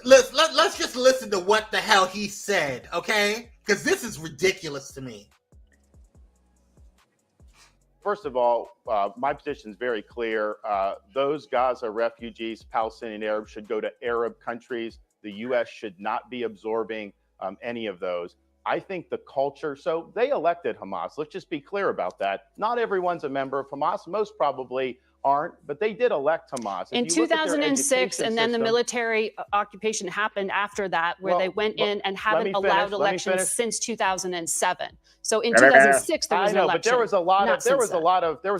Let's just listen to what the hell he said, okay? Because this is ridiculous to me. First of all, my position is very clear. Those Gaza refugees, Palestinian Arabs, should go to Arab countries. The U.S. should not be absorbing any of those. I think the culture, so they elected Hamas. Let's just be clear about that. Not everyone's a member of Hamas. Most probably aren't, but they did elect Hamas. In 2006, and then the military occupation happened after that, where they went in and haven't allowed elections since 2007. So in 2006, there was an election. But there was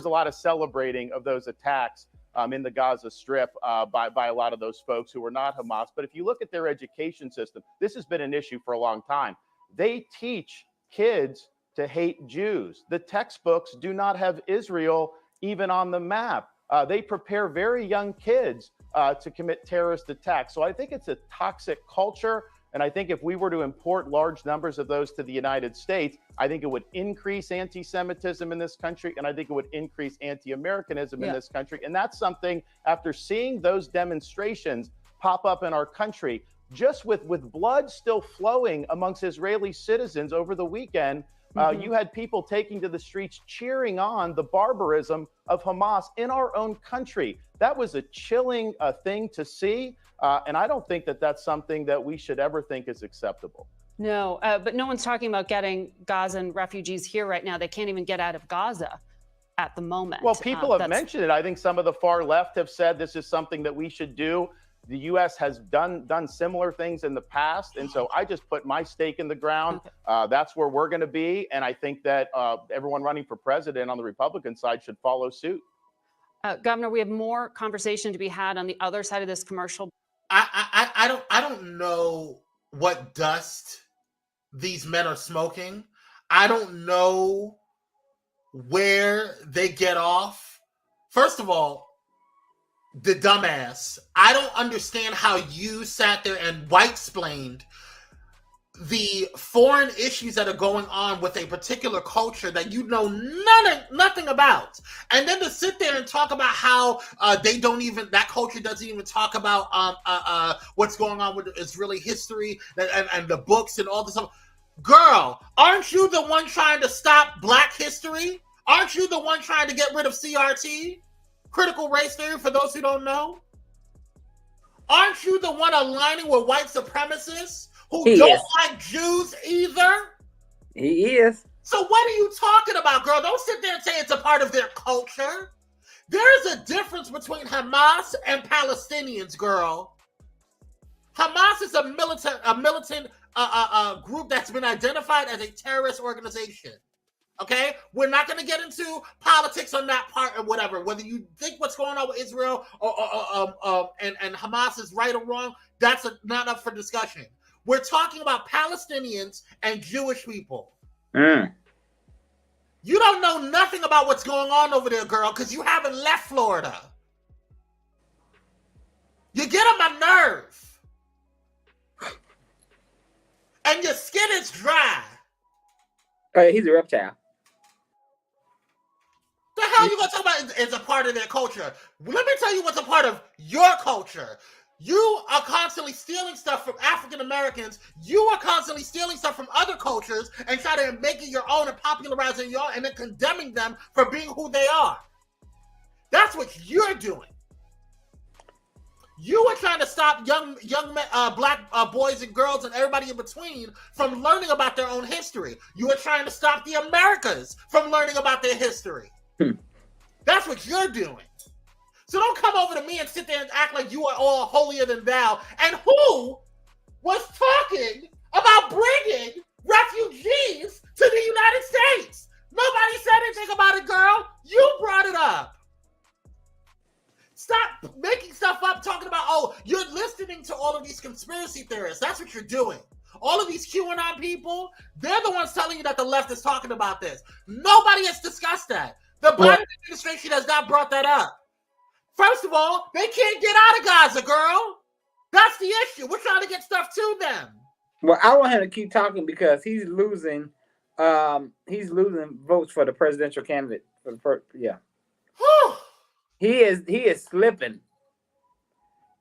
a lot of celebrating of those attacks in the Gaza Strip by a lot of those folks who were not Hamas. But if you look at their education system, this has been an issue for a long time. They teach kids to hate Jews. The textbooks do not have Israel even on the map. They prepare very young kids to commit terrorist attacks. So I think it's a toxic culture. And I think if we were to import large numbers of those to the United States, I think it would increase anti-Semitism in this country. And I think it would increase anti-Americanism in this country. And that's something, after seeing those demonstrations pop up in our country, just with blood still flowing amongst Israeli citizens over the weekend, you had people taking to the streets cheering on the barbarism of Hamas in our own country. That was a chilling thing to see. And I don't think that that's something that we should ever think is acceptable. No, but no one's talking about getting Gazan refugees here right now. They can't even get out of Gaza at the moment. Well, people have mentioned it. I think some of the far left have said this is something that we should do. The U.S. has done similar things in the past. And so I just put my stake in the ground. That's where we're going to be. And I think that everyone running for president on the Republican side should follow suit. Governor, we have more conversation to be had on the other side of this commercial. I don't know what dust these men are smoking. I don't know where they get off. First of all, the dumbass. I don't understand how you sat there and white-splained the foreign issues that are going on with a particular culture that you know nothing about. And then to sit there and talk about how that culture doesn't even talk about what's going on with Israeli history and the books and all this stuff. Girl, aren't you the one trying to stop Black history? Aren't you the one trying to get rid of CRT? Critical race theory, for those who don't know? Aren't you the one aligning with white supremacists who don't like Jews either? He is. So what are you talking about, girl? Don't sit there and say it's a part of their culture. There is a difference between Hamas and Palestinians, girl. Hamas is a militant group that's been identified as a terrorist organization. Okay, we're not going to get into politics on that part or whatever. Whether you think what's going on with Israel and Hamas is right or wrong, that's not up for discussion. We're talking about Palestinians and Jewish people. Mm. You don't know nothing about what's going on over there, girl, because you haven't left Florida. You get on my nerve. And your skin is dry. He's a reptile. The hell you gonna talk about is a part of their culture? Let me tell you what's a part of your culture. You are constantly stealing stuff from African Americans. You are constantly stealing stuff from other cultures and trying to make it your own and popularizing your own and then condemning them for being who they are. That's what you're doing. You are trying to stop young black boys and girls and everybody in between from learning about their own history. You are trying to stop the Americas from learning about their history. That's what you're doing. So don't come over to me and sit there and act like you are all holier than thou. And who was talking about bringing refugees to the United States? Nobody said anything about it, girl. You brought it up. Stop making stuff up, talking about, oh, you're listening to all of these conspiracy theorists. That's what you're doing. All of these QAnon people, they're the ones telling you that the left is talking about this. Nobody has discussed that. The Biden administration has not brought that up. First of all, they can't get out of Gaza, girl. That's the issue. We're trying to get stuff to them. Well, I want him to keep talking because he's losing votes for the presidential candidate. Yeah. He is slipping.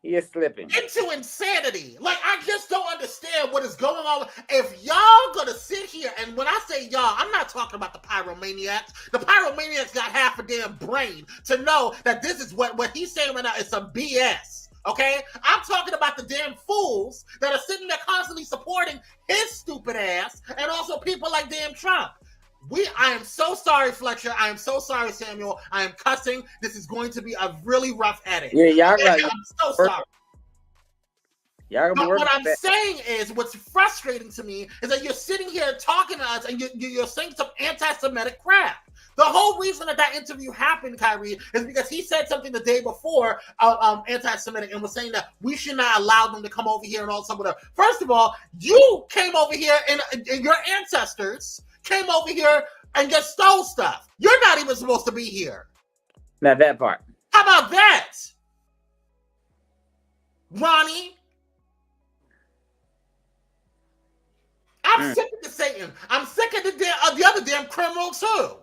He is slipping into insanity. Like, I just don't understand what is going on. If y'all gonna sit here, and when I say y'all, I'm not talking about the pyromaniacs. The pyromaniacs got half a damn brain to know that this is what he's saying right now is some BS. Okay? I'm talking about the damn fools that are sitting there constantly supporting his stupid ass, and also people like damn Trump. I am so sorry, Fletcher. I am so sorry, Samuel. I am cussing. This is going to be a really rough edit. Yeah, y'all got. I'm so sorry. Y'all but what I'm saying is, what's frustrating to me is that you're sitting here talking to us and you're saying some anti-Semitic crap. The whole reason that interview happened, Kire, is because he said something the day before anti-Semitic and was saying that we should not allow them to come over here and all some of that. First of all, you came over here and your ancestors came over here and just stole stuff. You're not even supposed to be here. Not that part. How about that, Ronnie? I'm sick of the Satan. I'm sick of the other damn criminal too.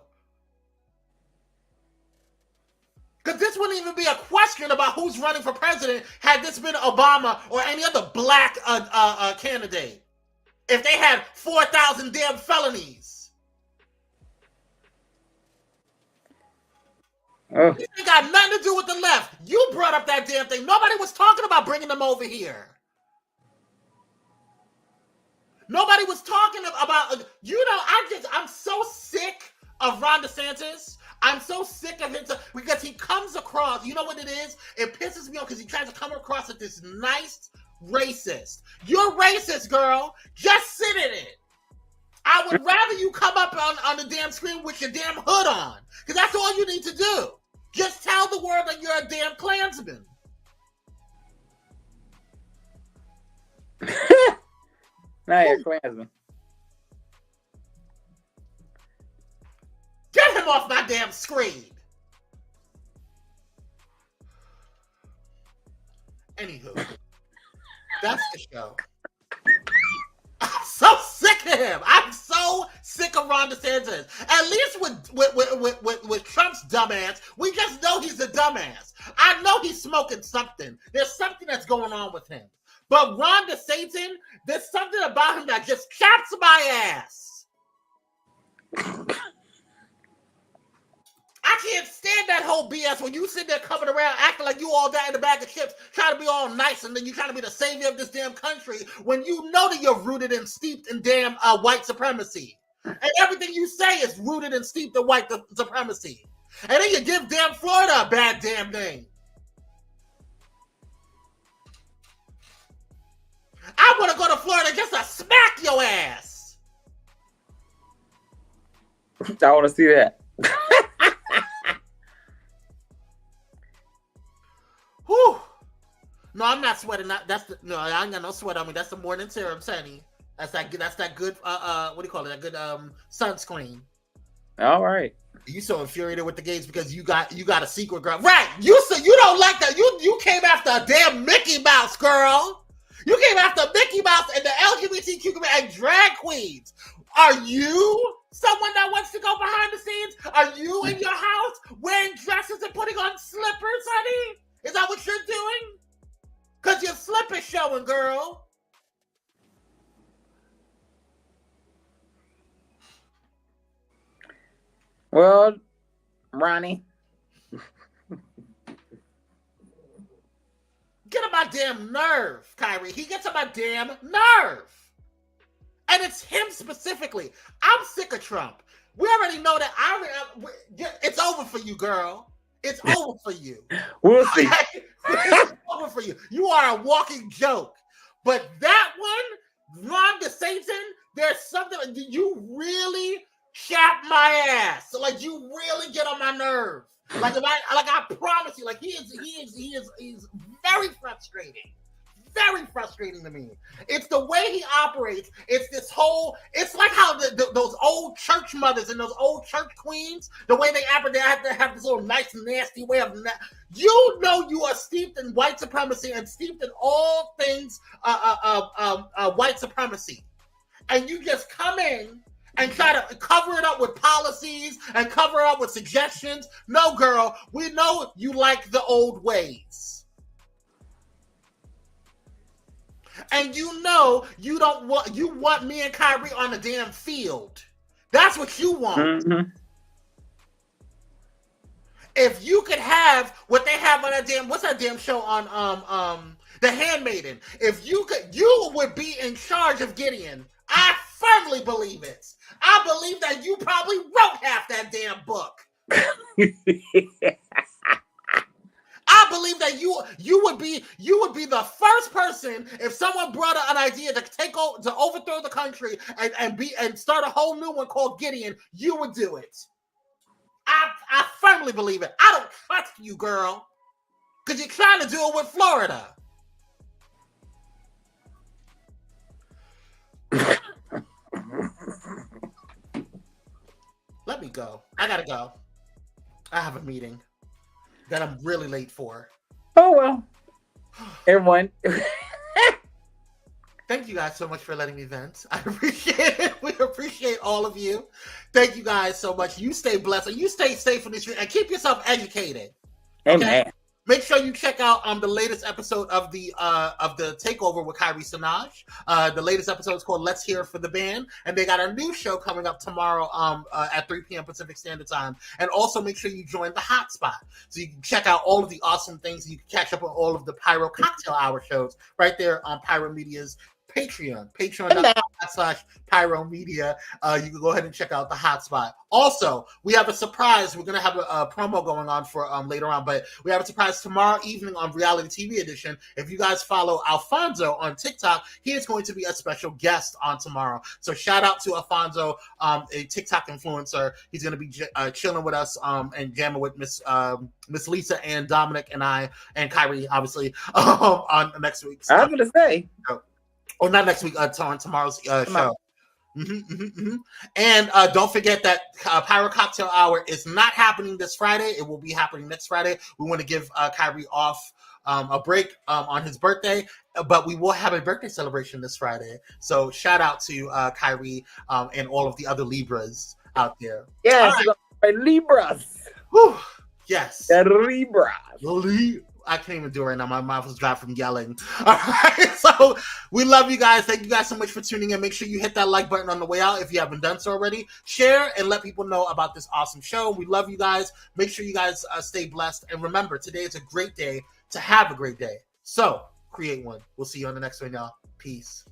Because this wouldn't even be a question about who's running for president had this been Obama or any other black candidate. If they had 4,000 damn felonies. Oh. This ain't got nothing to do with the left. You brought up that damn thing. Nobody was talking about bringing them over here. Nobody was talking about, I'm so sick of Ron DeSantis. I'm so sick of him because he comes across, you know what it is? It pisses me off because he tries to come across as this nice racist. You're racist, girl. Just sit in it. I would rather you come up on the damn screen with your damn hood on, because that's all you need to do. Just tell the world that you're a damn Klansman. Now you're a Klansman. Get him off my damn screen. Anywho, that's the show. I'm so sick of him. I'm so sick of Ron DeSantis. At least with Trump's dumbass, we just know he's a dumbass. I know he's smoking something. There's something that's going on with him. But Ron DeSantis, there's something about him that just chaps my ass. I can't stand that whole BS when you sit there coming around acting like you all that in a bag of chips, trying to be all nice, and then you trying to be the savior of this damn country when you know that you're rooted and steeped in damn white supremacy. And everything you say is rooted and steeped in white supremacy. And then you give damn Florida a bad damn name. I want to go to Florida just to smack your ass. I want to see that. Whew. No, I'm not sweating. I ain't got no sweat on me. That's the morning serum, Sunny. That's that good. What do you call it? That good sunscreen. All right. You so infuriated with the gays because you got a secret girl, right? You don't like that. You came after a damn Mickey Mouse, girl. You came after Mickey Mouse and the LGBTQ community and drag queens. Are you someone that wants to go behind the scenes? Are you in your house wearing dresses and putting on slippers, honey? Is that what you're doing? Because your slip is showing, girl. Well, Ronnie. Get on my damn nerve, Kyrie. He gets on my damn nerve. And it's him specifically. I'm sick of Trump. We already know that. It's over for you, girl. It's over for you. We'll see. It's over for you. You are a walking joke. But that one, Ron DeSantis, there's something. You really chap my ass. So, like, you really get on my nerve. Like, I promise you, like, he's very frustrating. Very frustrating to me. It's the way he operates. It's like how those old church mothers and those old church queens, the way they operate, they have to have this little nice, nasty way of that. You know you are steeped in white supremacy and steeped in all things white supremacy. And you just come in and try to cover it up with policies and cover it up with suggestions. No, girl, we know you like the old ways. And you know you want me and Kyrie on the damn field. That's what you want. Mm-hmm. If you could have what they have on that what's that damn show on The Handmaiden? If you could, you would be in charge of Gideon. I firmly believe it. I believe that you probably wrote half that damn book. I believe that you would be the first person if someone brought an idea to overthrow the country and start a whole new one called Gideon. You would do it. I firmly believe it. I don't trust you, girl, because you're trying to do it with Florida. Let me go. I gotta go. I have a meeting that I'm really late for. Oh, well. Everyone. Thank you guys so much for letting me vent. I appreciate it. We appreciate all of you. Thank you guys so much. You stay blessed and you stay safe in this street and keep yourself educated. Amen. Okay? Make sure you check out the latest episode of the Takeover with Kyrie Sinaj. The latest episode is called Let's Hear for the Band, and they got a new show coming up tomorrow at 3 p.m. Pacific Standard Time. And also make sure you join the Hotspot so you can check out all of the awesome things. You can catch up on all of the Pyro Cocktail Hour shows right there on Pyro Media's Patreon.com/Pyro Media. You can go ahead and check out the Hotspot. Also, we have a surprise. We're going to have a promo going on for later on, but we have a surprise tomorrow evening on Reality TV Edition. If you guys follow Alfonso on TikTok, he is going to be a special guest on tomorrow. So shout out to Alfonso, a TikTok influencer. He's going to be chilling with us and jamming with Miss Lisa and Dominic and I and Kyrie, obviously, on next week. I was going to say. Or not next week, on tomorrow's show. And don't forget that Pyro Cocktail Hour is not happening this Friday. It will be happening next Friday. We want to give Kyrie off a break on his birthday, but we will have a birthday celebration this Friday. So shout out to Kyrie and all of the other Libras out there. Yes, right. Libras. Whew. Yes. The Libras. I can't even do it right now. My mouth is dry from yelling. All right. So we love you guys. Thank you guys so much for tuning in. Make sure you hit that like button on the way out if you haven't done so already. Share and let people know about this awesome show. We love you guys. Make sure you guys stay blessed. And remember, today is a great day to have a great day. So create one. We'll see you on the next one, y'all. Peace.